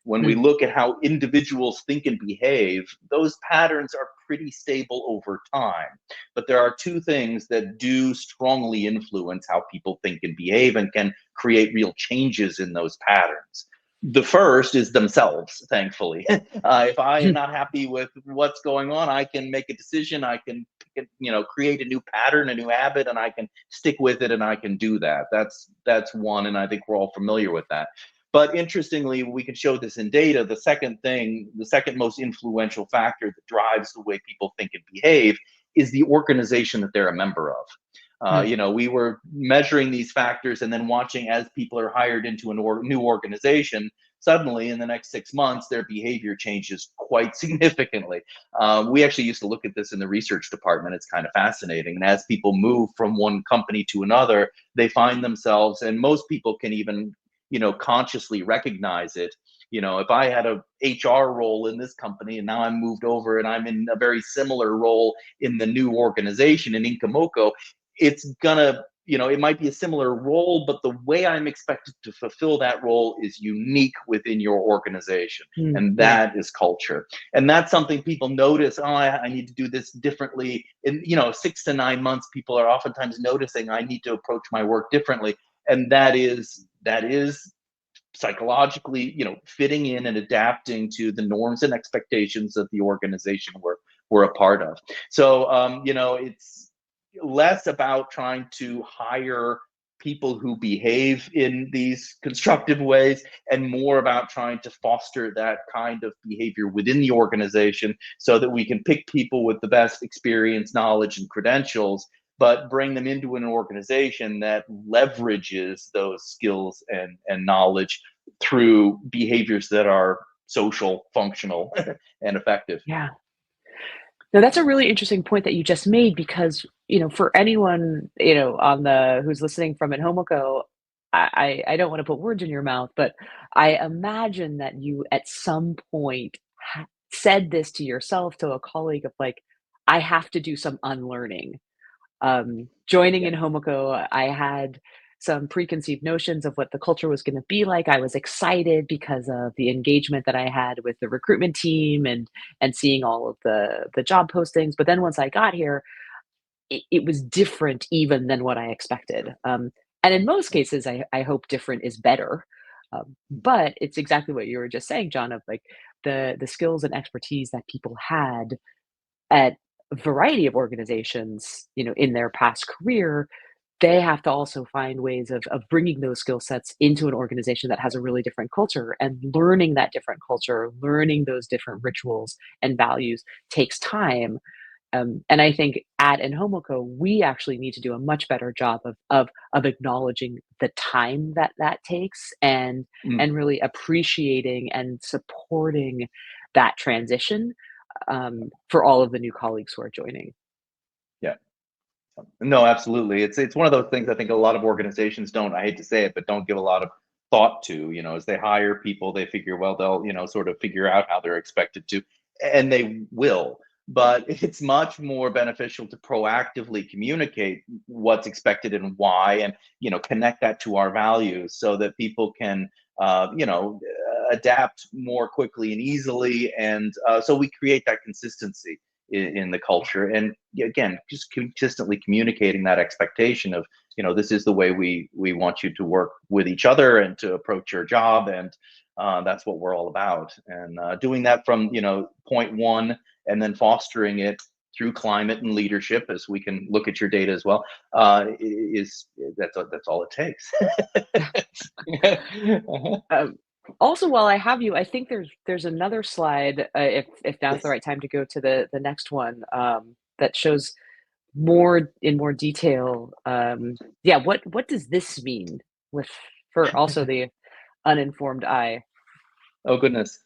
When we Mm. look at how individuals think and behave, those patterns are pretty stable over time. But there are two things that do strongly influence how people think and behave and can create real changes in those patterns. The first is themselves, thankfully. If I am not happy with what's going on, I can make a decision. I can, create a new pattern, a new habit, and I can stick with it, and I can do that. That's one, and I think we're all familiar with that. But interestingly, we can show this in data. The second most influential factor that drives the way people think and behave is the organization that they're a member of. Mm. We were measuring these factors and then watching as people are hired into a new organization. Suddenly, in the next 6 months, their behavior changes quite significantly. We actually used to look at this in the research department. It's kind of fascinating. And as people move from one company to another, they find themselves, and most people can even, consciously recognize it. If I had a HR role in this company and now I'm moved over and I'm in a very similar role in the new organization in Inkomoko, it's gonna, it might be a similar role, but the way I'm expected to fulfill that role is unique within your organization. Mm. And Yeah. that is culture. And that's something people notice. Oh, I need to do this differently. In, 6 to 9 months, people are oftentimes noticing I need to approach my work differently. And that is psychologically, fitting in and adapting to the norms and expectations of the organization we're a part of. So, it's less about trying to hire people who behave in these constructive ways and more about trying to foster that kind of behavior within the organization so that we can pick people with the best experience, knowledge, and credentials, but bring them into an organization that leverages those skills and knowledge through behaviors that are social, functional, and effective. Yeah. No, that's a really interesting point that you just made because, for anyone, on the who's listening from Inhomoco, I don't want to put words in your mouth, but I imagine that you at some point said this to yourself, to a colleague of like, I have to do some unlearning. Joining Yeah. in Homoko, I had some preconceived notions of what the culture was going to be like. I was excited because of the engagement that I had with the recruitment team and seeing all of the job postings. But then once I got here, it was different even than what I expected. And in most cases, I hope different is better. But it's exactly what you were just saying, John, of like the skills and expertise that people had at a variety of organizations, in their past career, they have to also find ways of bringing those skill sets into an organization that has a really different culture, and learning that different culture, learning those different rituals and values takes time. And I think at Inhomoco, we actually need to do a much better job of acknowledging the time that that takes, and Mm. really appreciating and supporting that transition. for all of the new colleagues who are joining. Yeah. No, absolutely. It's one of those things I think a lot of organizations don't, I hate to say it, but don't give a lot of thought to, as they hire people, they figure, well, they'll, sort of figure out how they're expected to, and they will. But it's much more beneficial to proactively communicate what's expected and why, and, connect that to our values so that people can, adapt more quickly and easily. And so we create that consistency in the culture, and again, just consistently communicating that expectation of, this is the way we want you to work with each other and to approach your job, and that's what we're all about. And doing that from, point one, and then fostering it through climate and leadership, as we can look at your data as well, is that's all it takes. Um, Also, while I have you, I think there's another slide, if now's the Yes. right time to go to the next one, that shows more in more detail. Yeah, what does this mean with for also the uninformed eye? Oh, goodness.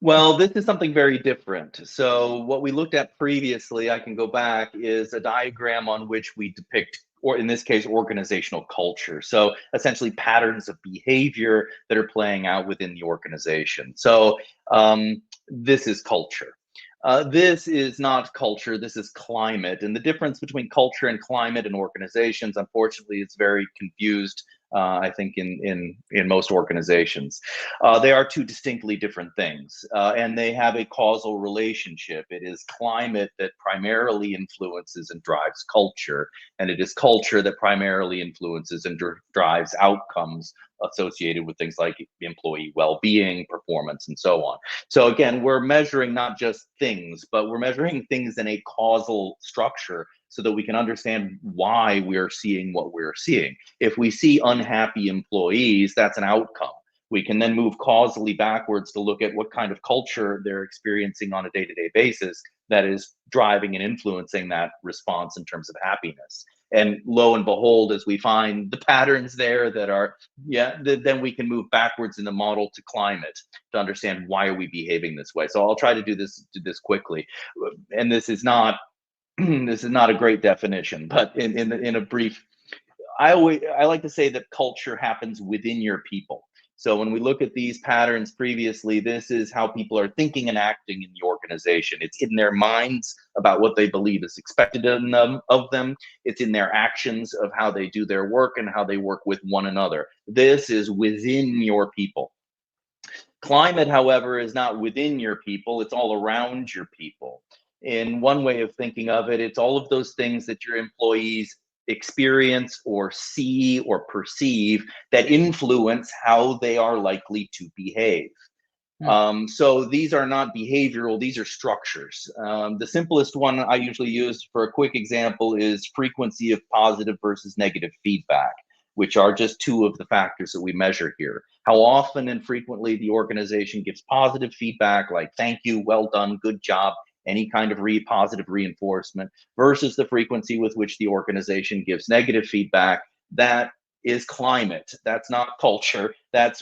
Well, this is something very different. So, what we looked at previously, I can go back, is a diagram on which we depict, or in this case, organizational culture. So, essentially, patterns of behavior that are playing out within the organization. So, this is culture. This is not culture, this is climate. And the difference between culture and climate and organizations, unfortunately, is very confused. I think in most organizations, they are two distinctly different things, and they have a causal relationship. It is climate that primarily influences and drives culture, and it is culture that primarily influences and drives outcomes associated with things like employee well-being, performance, and so on. So again, we're measuring not just things, but we're measuring things in a causal structure so that we can understand why we're seeing what we're seeing. If we see unhappy employees, that's an outcome. We can then move causally backwards to look at what kind of culture they're experiencing on a day-to-day basis that is driving and influencing that response in terms of happiness. And lo and behold, as we find the patterns there that are, yeah, then we can move backwards in the model to climate to understand why are we behaving this way. So I'll try to do this quickly. And this is not this is not a great definition, but in a brief, I like to say that culture happens within your people. So when we look at these patterns previously, this is how people are thinking and acting in the organization. It's in their minds about what they believe is expected of them. It's in their actions of how they do their work and how they work with one another. This is within your people. Climate, however, is not within your people, it's all around your people. In one way of thinking of it, it's all of those things that your employees experience or see or perceive that influence how they are likely to behave. Hmm. So these are not behavioral, these are structures. The simplest one I usually use for a quick example is frequency of positive versus negative feedback, which are just two of the factors that we measure here. How often and frequently the organization gives positive feedback, like thank you, well done, good job, any kind of positive reinforcement, versus the frequency with which the organization gives negative feedback. That is climate. That's not culture.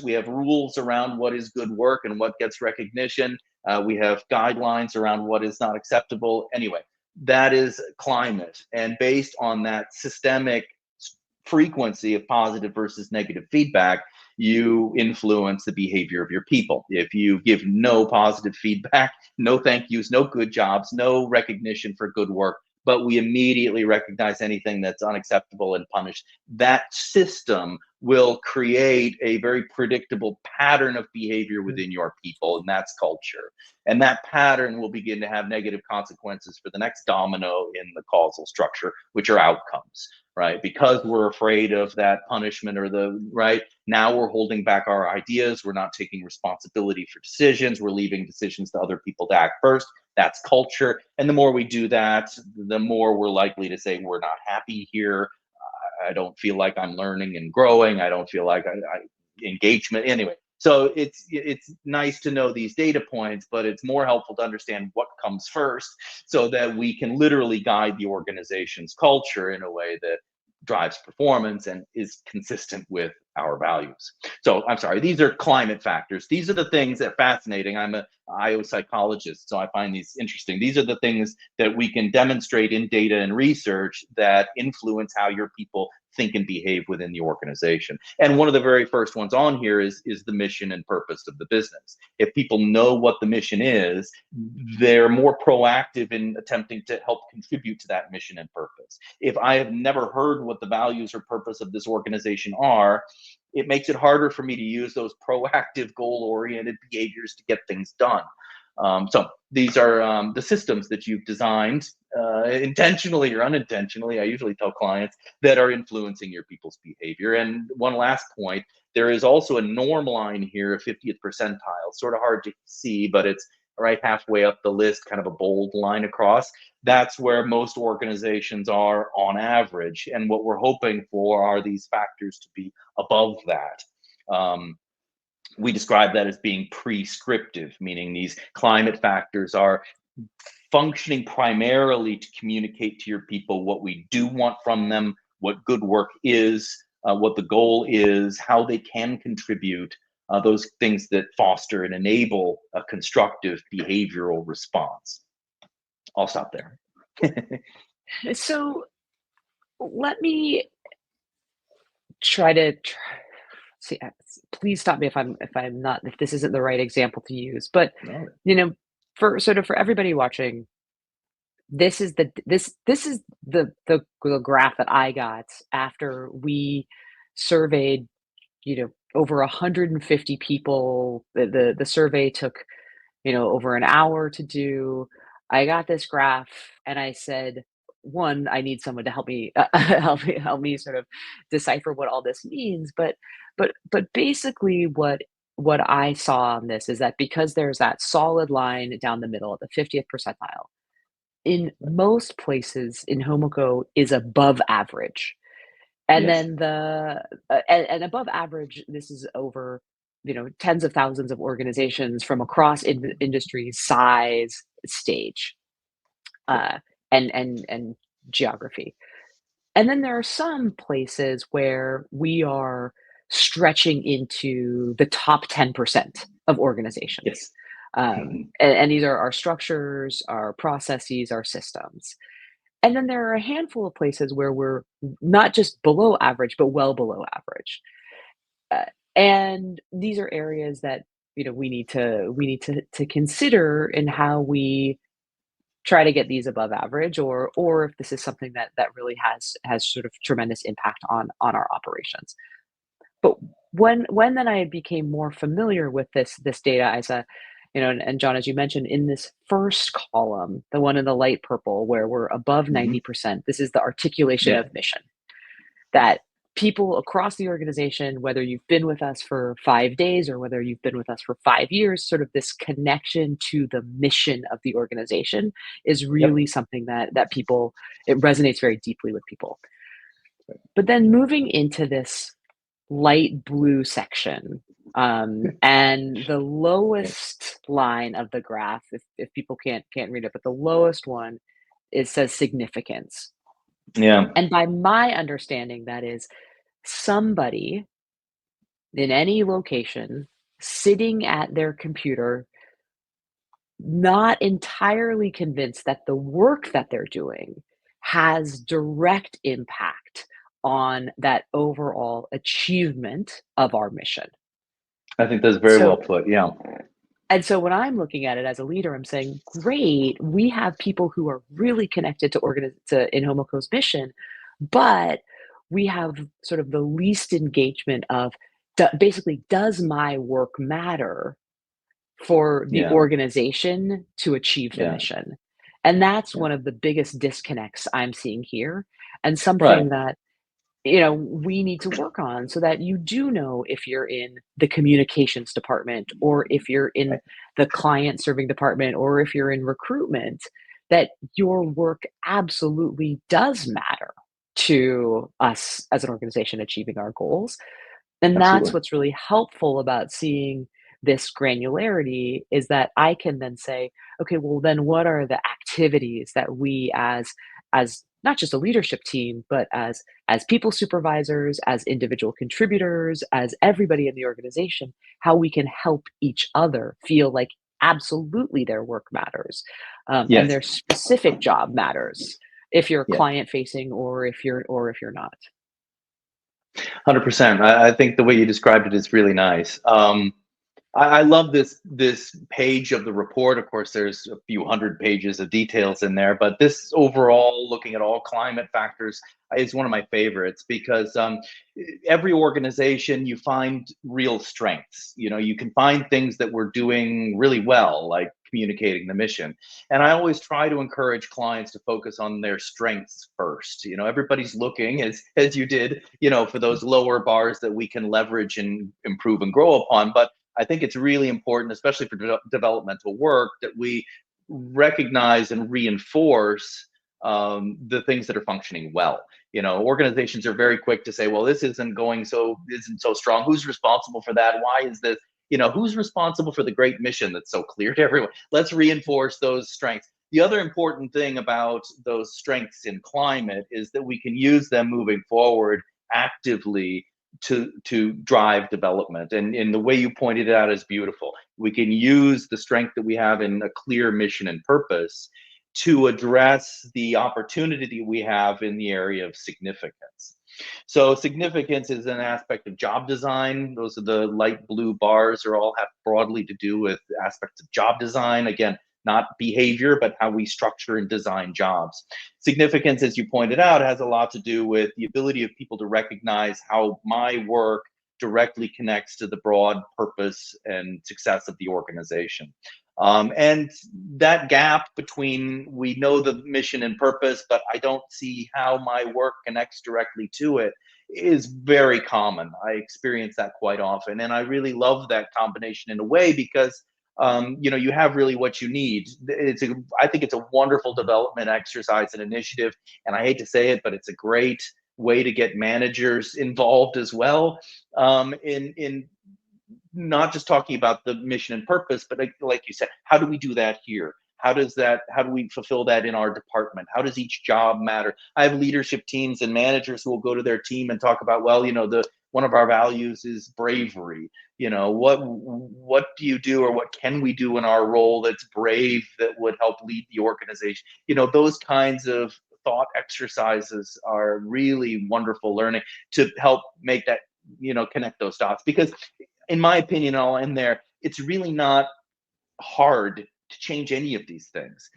We have rules around what is good work and what gets recognition. We have guidelines around what is not acceptable. Anyway, that is climate. And based on that systemic frequency of positive versus negative feedback, you influence the behavior of your people. If you give no positive feedback, no thank yous, no good jobs, no recognition for good work, but we immediately recognize anything that's unacceptable and punish, that system will create a very predictable pattern of behavior within your people, and that's culture. And that pattern will begin to have negative consequences for the next domino in the causal structure, which are outcomes, right? Because we're afraid of that punishment or the right now, we're holding back our ideas. We're not taking responsibility for decisions. We're leaving decisions to other people to act first. That's culture. And the more we do that, the more we're likely to say, we're not happy here. I don't feel like I'm learning and growing. I don't feel like engagement. Anyway, so it's nice to know these data points, but it's more helpful to understand what comes first so that we can literally guide the organization's culture in a way that drives performance and is consistent with our values. So I'm sorry, these are climate factors. These are the things that are fascinating. I'm a IO psychologist, so I find these interesting. These are the things that we can demonstrate in data and research that influence how your people think and behave within the organization. And one of the very first ones on here is the mission and purpose of the business. If people know what the mission is, they're more proactive in attempting to help contribute to that mission and purpose. If I have never heard what the values or purpose of this organization are, it makes it harder for me to use those proactive, goal-oriented behaviors to get things done. So these are the systems that you've designed intentionally or unintentionally. I usually tell clients that are influencing your people's behavior. And one last point, there is also a norm line here, a 50th percentile, sort of hard to see, but it's right halfway up the list, kind of a bold line across. That's where most organizations are on average. And what we're hoping for are these factors to be above that. We describe that as being prescriptive, meaning these climate factors are functioning primarily to communicate to your people what we do want from them, what good work is, what the goal is, how they can contribute, those things that foster and enable a constructive behavioral response. I'll stop there. So let me try to see. Please stop me if this isn't the right example to use. But No. for everybody watching, this is the graph that I got after we surveyed, over 150 people. The survey took, over an hour to do. I got this graph and I said, one, I need someone to help me, help me sort of decipher what all this means. But basically what I saw on this is that because there's that solid line down the middle at the 50th percentile, in most places in Homoko is above average. And Yes. then and above average, this is over, tens of thousands of organizations from across industries, size, stage, uh, and geography. And then there are some places where we are stretching into the top 10% of organizations. Yes. Mhm. And these are our structures, our processes, our systems. And then there are a handful of places where we're not just below average, but well below average. Uh, and these are areas that we need to consider in how we try to get these above average, or if this is something that really has sort of tremendous impact on our operations. But when then I became more familiar with this data, I said, and John, as you mentioned, in this first column, the one in the light purple, where we're above Mhm. 90%, this is the articulation Yeah. of mission. That people across the organization, whether you've been with us for 5 days or whether you've been with us for 5 years, sort of this connection to the mission of the organization is Yep. really something that people, it resonates very deeply with people. But then moving into this light blue section, and the Yeah. lowest line of the graph, if people can't read it, but the lowest one, it says significance. Yeah. And by my understanding, that is somebody in any location sitting at their computer, not entirely convinced that the work that they're doing has direct impact on that overall achievement of our mission. I think that's very well So, put. Yeah. when I'm looking at it as a leader, I'm saying, great, we have people who are really connected to In Homoco's mission, but we have sort of the least engagement of basically, does my work matter for the Yeah. organization to achieve the Yeah. mission? And that's Yeah. one of the biggest disconnects I'm seeing here, and Right. something that we need to work on so that you do know if you're in the communications department or if you're in Right. the client serving department or if you're in recruitment, that your work absolutely does matter to us as an organization achieving our goals. And that's Absolutely. what's really helpful about seeing this granularity, is that I can then say, okay, well, then what are the activities that we as not just a leadership team, but as people supervisors, as individual contributors, as everybody in the organization, how we can help each other feel like absolutely their work matters, and Yes. their specific job matters if you're Yeah. client facing or if you're not. 100%. I think the way you described it is really nice. I love this page of the report. Of course, there's a few hundred pages of details in there, but this overall, looking at all climate factors, is one of my favorites because every organization you find real strengths. You can find things that we're doing really well, like communicating the mission. And I always try to encourage clients to focus on their strengths first. Everybody's looking, as you did, for those lower bars that we can leverage and improve and grow upon. But I think it's really important, especially for developmental work, that we recognize and reinforce the things that are functioning well. Organizations are very quick to say, "Well, this isn't so strong. Who's responsible for that? Why is this? Who's responsible for the great mission that's so clear to everyone?" Let's reinforce those strengths. The other important thing about those strengths in climate is that we can use them moving forward actively to drive development. And the way you pointed it out is beautiful. We can use the strength that we have in a clear mission and purpose to address the opportunity we have in the area of significance. So significance is an aspect of job design. Those are the light blue bars, are all have broadly to do with aspects of job design. Again, not behavior, but how we structure and design jobs. Significance, as you pointed out, has a lot to do with the ability of people to recognize how my work directly connects to the broad purpose and success of the organization. And that gap between, we know the mission and purpose, but I don't see how my work connects directly to it, is very common. I experience that quite often. And I really love that combination in a way because you have really what you need. I think it's a wonderful development exercise and initiative. And I hate to say it, but it's a great way to get managers involved as well, in not just talking about the mission and purpose, but like you said, how do we do that here? How do we fulfill that in our department? How does each job matter? I have leadership teams and managers who will go to their team and talk about, well, the one of our values is bravery. What do you do, or what can we do in our role that's brave, that would help lead the organization? Those kinds of thought exercises are really wonderful learning to help make that, connect those dots. Because in my opinion, I'll end there, it's really not hard to change any of these things.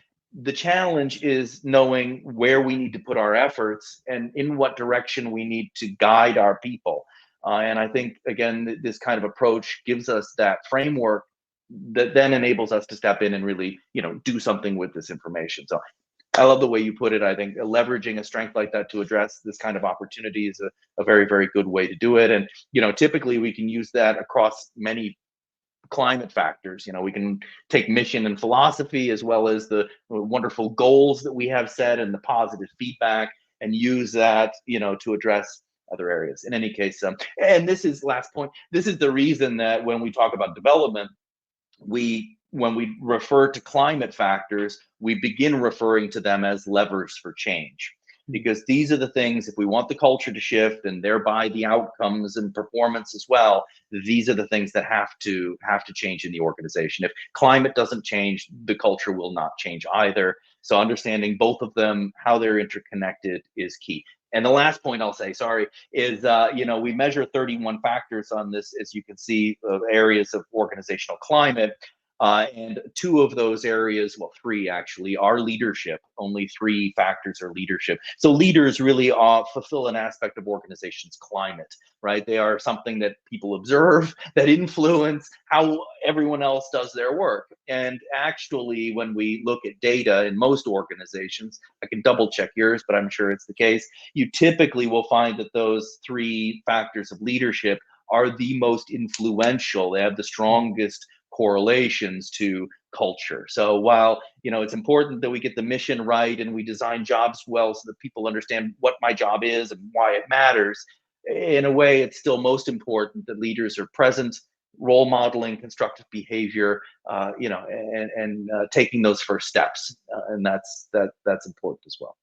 The challenge is knowing where we need to put our efforts and in what direction we need to guide our people. And I think, again, this kind of approach gives us that framework that then enables us to step in and really, do something with this information. So I love the way you put it. I think leveraging a strength like that to address this kind of opportunity is a very, very good way to do it. And, typically we can use that across many climate factors. We can take mission and philosophy, as well as the wonderful goals that we have set and the positive feedback, and use that, to address other areas. In any case, and this is last point. This is the reason that when we talk about development, when we refer to climate factors, we begin referring to them as levers for change. Because these are the things, if we want the culture to shift and thereby the outcomes and performance as well, these are the things that have to change in the organization. If climate doesn't change, the culture will not change either. So understanding both of them, how they're interconnected, is key. And the last point I'll say, sorry, is we measure 31 factors on this, as you can see, areas of organizational climate. And two of those areas, well, three actually, are leadership. Only three factors are leadership. So leaders really fulfill an aspect of organization's climate, right? They are something that people observe, that influence how everyone else does their work. And actually, when we look at data in most organizations, I can double check yours, but I'm sure it's the case, you typically will find that those three factors of leadership are the most influential. They have the strongest correlations to culture. So while it's important that we get the mission right and we design jobs well so that people understand what my job is and why it matters, in a way it's still important that leaders are present, role modeling constructive behavior, and taking those first steps, and that's important as well.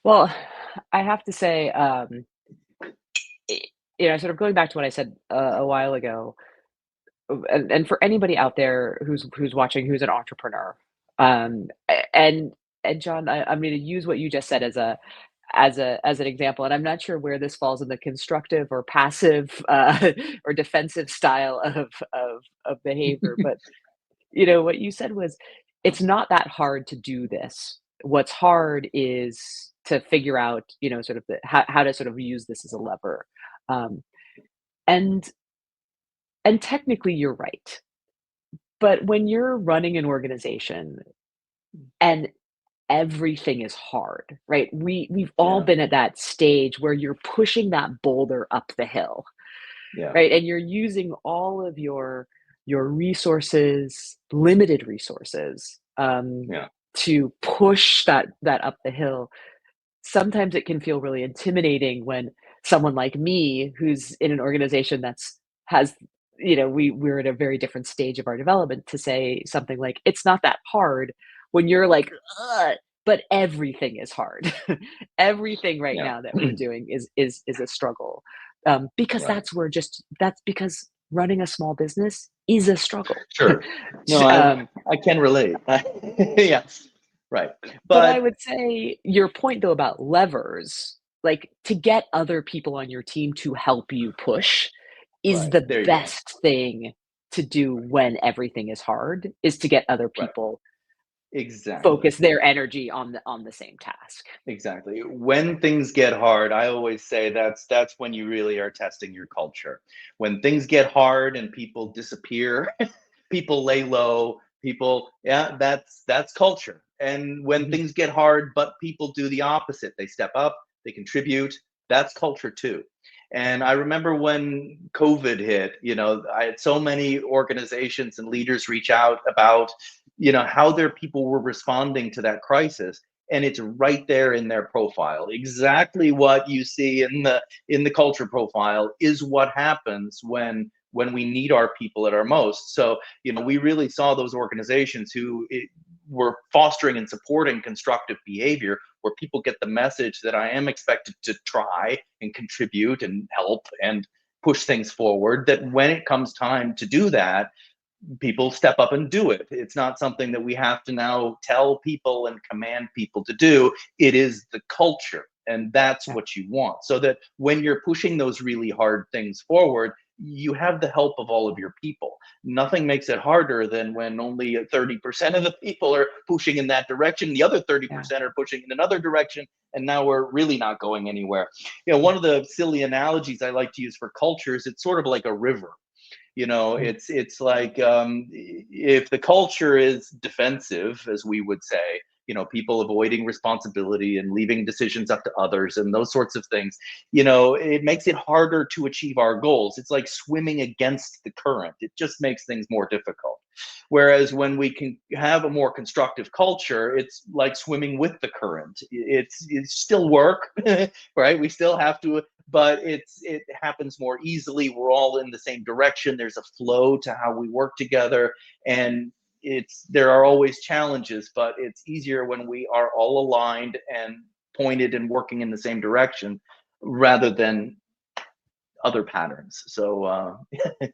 Well, I have to say, i sort of going back to what I said a while ago, and for anybody out there who's watching, who's an entrepreneur, and John, I'm going to use what you just said as an example, and I'm not sure where this falls in the constructive or passive or defensive style of behavior, but what you said was, it's not that hard to do this. What's hard is to figure out, sort of how to sort of use this as a lever. Um, and and technically you're right. But when you're running an organization and everything is hard, right? We've all Yeah, been at that stage where you're pushing that boulder up the hill, yeah, right? And you're using all of your resources, limited resources, yeah, to push that up the hill. Sometimes it can feel really intimidating when someone like me, who's in an organization that's has we're at a very different stage of our development, to say something like, "It's not that hard," when you're like, "Ugh," but everything is hard. Everything right yeah. now that we're doing is a struggle, because Right. that's because running a small business is a struggle. Sure. Sh No, I can relate. Yeah, right. But I But would say your point, though, about levers, like, to get other people on your team to help you push is right, the there you go. best thing to do Right, when everything is hard, is to get other right. people Exactly. focus their energy on the same task. Exactly. When things get hard, I always say that's when you really are testing your culture. When things get hard and people disappear, people lay low, people, yeah, that's culture. And when Mhm. things get hard, but people do the opposite, they step up, they contribute, that's culture too. And I remember when COVID hit, I had so many organizations and leaders reach out about, how their people were responding to that crisis, and it's right there in their profile. Exactly what you see in the culture profile is what happens when we need our people at our most. So, we really saw those organizations who were fostering and supporting constructive behavior, where people get the message that I am expected to try and contribute and help and push things forward, that when it comes time to do that, people step up and do it. It's not something that we have to now tell people and command people to do. It is the culture. And that's Yeah, what you want. So that when you're pushing those really hard things forward, you have the help of all of your people. Nothing makes it harder than when only 30% of the people are pushing in that direction, the other yeah, 30% are pushing in another direction, and now we're really not going anywhere. yeah. One of the silly analogies I like to use for cultures, it's sort of like a river. Mm, It's like, if the culture is defensive, as we would say, people avoiding responsibility and leaving decisions up to others and those sorts of things, it makes it harder to achieve our goals. It's like swimming against the current. It just makes things more difficult. Whereas when we can have a more constructive culture, it's like swimming with the current. It's still work, right? We still have to, but it happens more easily. We're all in the same direction. There's a flow to how we work together, and there are always challenges, but it's easier when we are all aligned and pointed and working in the same direction, rather than other patterns. So,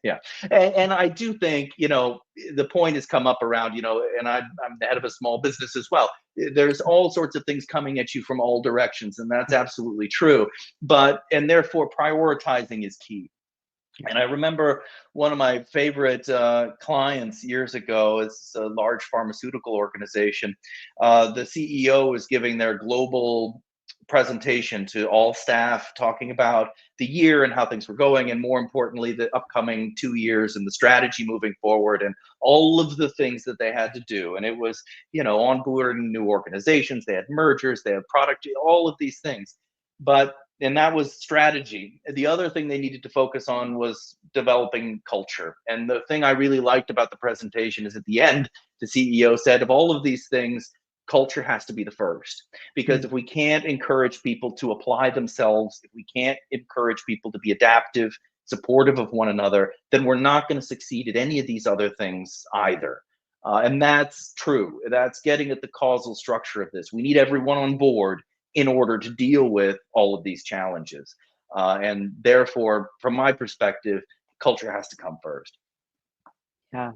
yeah, and I do think, the point has come up around, and I'm the head of a small business as well. There's all sorts of things coming at you from all directions, and that's absolutely true. But and therefore prioritizing is key. yeah. And I remember one of my favorite clients years ago is a large pharmaceutical organization. The CEO was giving their global presentation to all staff, talking about the year and how things were going, and more importantly, the upcoming 2 years and the strategy moving forward, and all of the things that they had to do. And it was, onboarding new organizations, they had mergers, they had product, all of these things. But and that was strategy. The other thing they needed to focus on was developing culture. And the thing I really liked about the presentation is, at the end, the CEO said, of all of these things, culture has to be the first. Because Mm, if we can't encourage people to apply themselves, if we can't encourage people to be adaptive, supportive of one another, then we're not going to succeed at any of these other things either. And that's true. That's getting at the causal structure of this. We need everyone on board. in order to deal with all of these challenges. And therefore, from my perspective, culture has to come first. Yeah.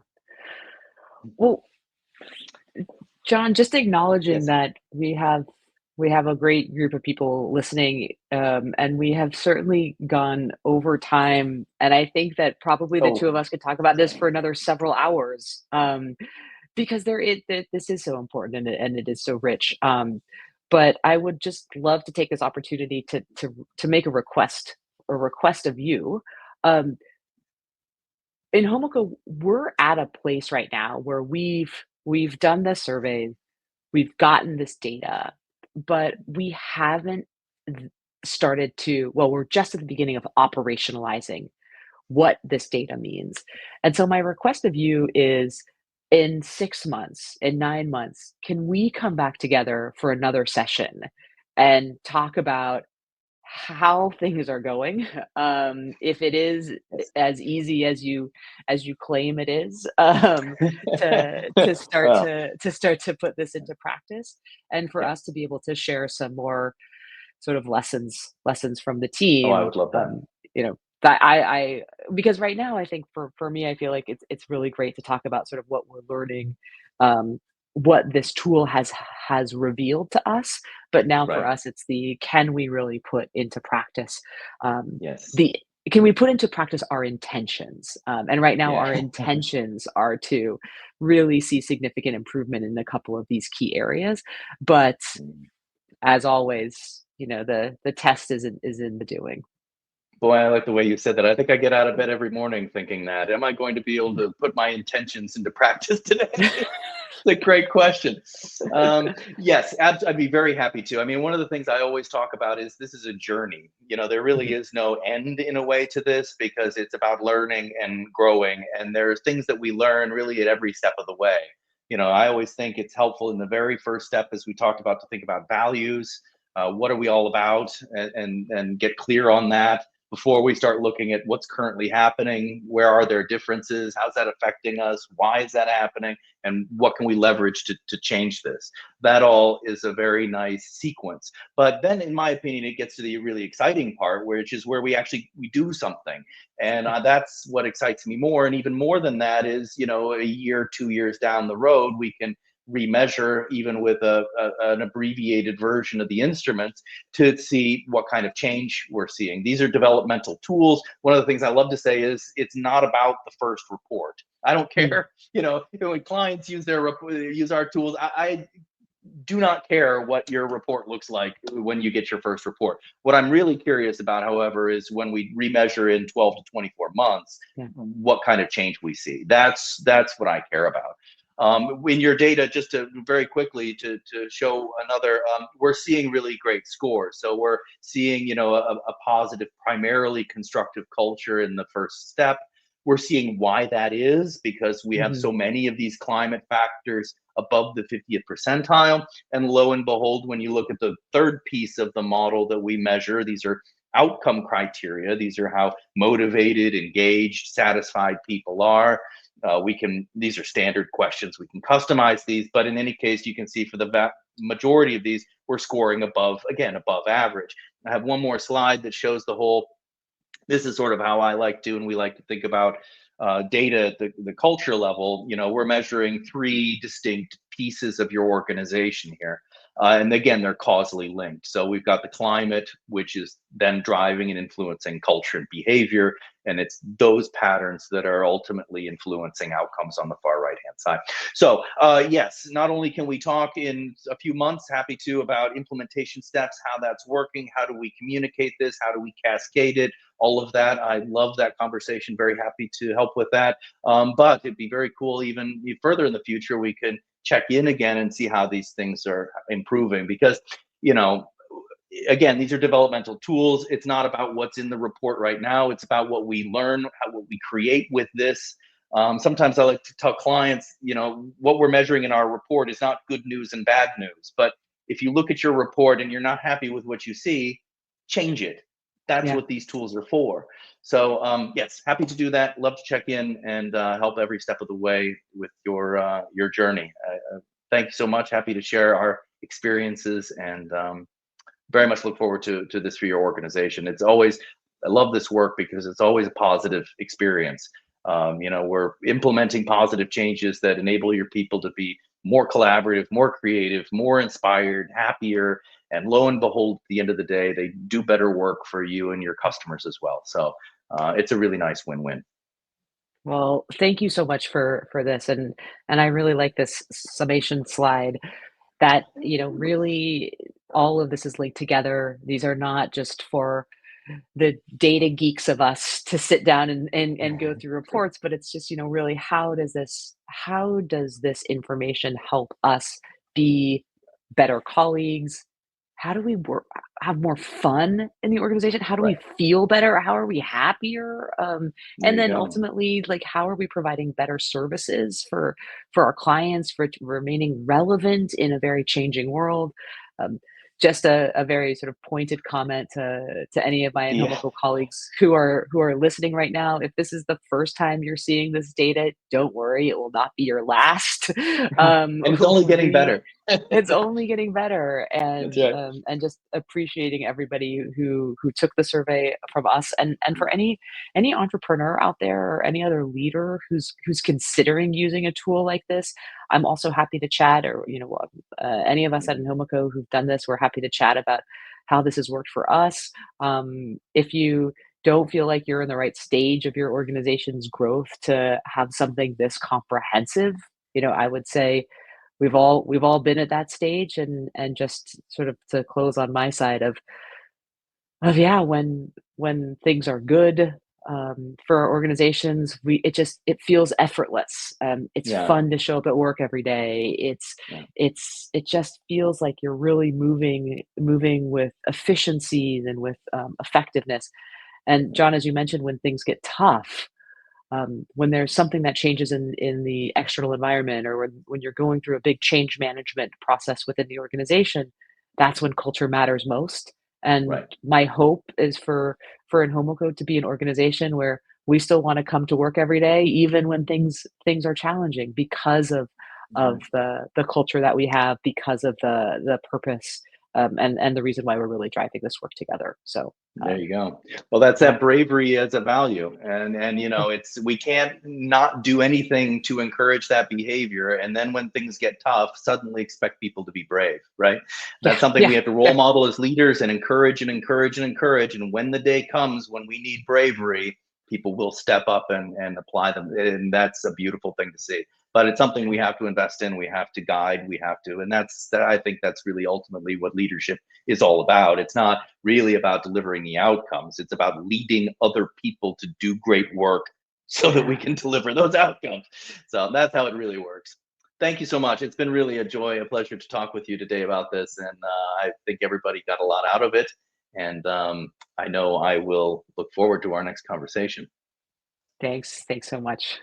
Well, John, just acknowledging Yes. that we have a great group of people listening, and we have certainly gone over time, and I think that probably the two Oh, of us could talk about this for another several hours, because this is so important and it is so rich. But I would just love to take this opportunity to make a request of you. Um, in Homoko, we're at a place right now where we've done the survey. We've gotten this data, but we haven't th started to well, we're just at the beginning of operationalizing what this data means. And so my request of you is in 6 months, in 9 months, can we come back together for another session and talk about how things are going, if it is yes. as easy as you claim it is, to start Well, to put this into practice, and for yeah. us to be able to share some more sort of lessons from the Oh, I team, would love that. that I because right now I think for me, I feel like it's really great to talk about sort of what we're learning, um, what this tool has revealed to us, but now for Right. us, it's the can we really put into practice, Yes. the can we put into practice our intentions? And right now, Yeah. our intentions are to really see significant improvement in a couple of these key areas. But as always, the test is in the doing. Boy, I like the way you said that. I think I get out of bed every morning thinking that. Am I going to be able to put my intentions into practice today? It's a great question. Yes, I'd be very happy to. I mean, one of the things I always talk about is this is a journey. There really Mhm, is no end in a way to this because it's about learning and growing. And there's things that we learn really at every step of the way. I always think it's helpful in the very first step, as we talked about, to think about values. What are we all about, and get clear on that before we start looking at what's currently happening. Where are there differences? How's that affecting us? Why is that happening? And what can we leverage to change this? That all is a very nice sequence. But then, in my opinion, it gets to the really exciting part, which is where we do something. And mhm, that's what excites me more. And even more than that is, a year, 2 years down the road, we can remeasure even with an abbreviated version of the instruments to see what kind of change we're seeing. These are developmental tools. One of the things I love to say is it's not about the first report. I don't mm, care, when clients use our tools. I do not care what your report looks like when you get your first report. What I'm really curious about, however, is when we remeasure in 12 to 24 months, yeah, what kind of change we see. That's what I care about. In your data, just to very quickly to show another, we're seeing really great scores. So we're seeing, a positive, primarily constructive culture in the first step. We're seeing why that is because we have mhm, so many of these climate factors above the 50th percentile. And lo and behold, when you look at the third piece of the model that we measure, these are outcome criteria. These are how motivated, engaged, satisfied people are. These are standard questions. We can customize these, but in any case, you can see for the majority of these, we're scoring above average. I have one more slide that shows the whole. This is sort of how I like to, and we like to think about data at the culture level. We're measuring three distinct pieces of your organization here. And again, they're causally linked. So we've got the climate, which is then driving and influencing culture and behavior. And it's those patterns that are ultimately influencing outcomes on the far right hand side. So, yes, not only can we talk in a few months, happy to, about implementation steps, how that's working, how do we communicate this, how do we cascade it, all of that. I love that conversation. Very happy to help with that. But it'd be very cool, even further in the future, we can check in again and see how these things are improving. Because, you know, again, these are developmental tools. It's not about what's in the report right now. It's about what we learn, what we create with this. Sometimes I like to tell clients, what we're measuring in our report is not good news and bad news. But if you look at your report and you're not happy with what you see, change it. That's yeah. what these tools are for. So, yes, happy to do that. Love to check in and help every step of the way with your journey. Thank you so much. Happy to share our experiences and very much look forward to this for your organization. It's always, I love this work because it's always a positive experience. We're implementing positive changes that enable your people to be more collaborative, more creative, more inspired, happier, and lo and behold, at the end of the day, they do better work for you and your customers as well. So it's a really nice win-win. Well, thank you so much for this, and I really like this summation slide that, really all of this is linked together. These are not just for the data geeks of us to sit down and go through reports, but it's just, really how does this information help us be better colleagues? How do we work, have more fun in the organization? How do we Right. feel better? How are we happier? There And you then go. ultimately, like, how are we providing better services for our clients, for remaining relevant in a very changing world? Um, just a very sort of pointed comment to any of my Yeah. Inhomoco colleagues who are listening right now. If this is the first time you're seeing this data, don't worry, it will not be your last. And it's only getting We better. It's only getting better, That's right. and just appreciating everybody who took the survey from us, and for any entrepreneur out there or any other leader who's considering using a tool like this, I'm also happy to chat. Or any of us at Inhomoco who've done this, we're happy to chat about how this has worked for us. If you don't feel like you're in the right stage of your organization's growth to have something this comprehensive, I would say we've all been at that stage, and just sort of to close on my side of yeah, when things are good, for our organizations, it feels effortless. It's Yeah. fun to show up at work every day. Yeah. It just feels like you're really moving with efficiency and with effectiveness. And John, as you mentioned, when things get tough, when there's something that changes in the external environment, or when you're going through a big change management process within the organization, that's when culture matters most. And Right. my hope is for Inhomoco to be an organization where we still want to come to work every day, even when things are challenging, because of Right. the culture that we have, because of the purpose, and the reason why we're really driving this work together. So, There you go. Well, that's yeah, that bravery as a value. And it's, we can't not do anything to encourage that behavior. And then when things get tough, suddenly expect people to be brave, right? yeah, That's something we yeah, have to role yeah. model as leaders and encourage and encourage and encourage. And when the day comes when we need bravery, people will step up and apply them. And that's a beautiful thing to see. But it's something we have to invest in, we have to guide, we have to. And I think that's really ultimately what leadership is all about. It's not really about delivering the outcomes. It's about leading other people to do great work so that we Yeah. can deliver those outcomes. So that's how it really works. Thank you so much. It's been really a joy, a pleasure to talk with you today about this. And I think everybody got a lot out of it. And I know I will look forward to our next conversation. Thanks so much.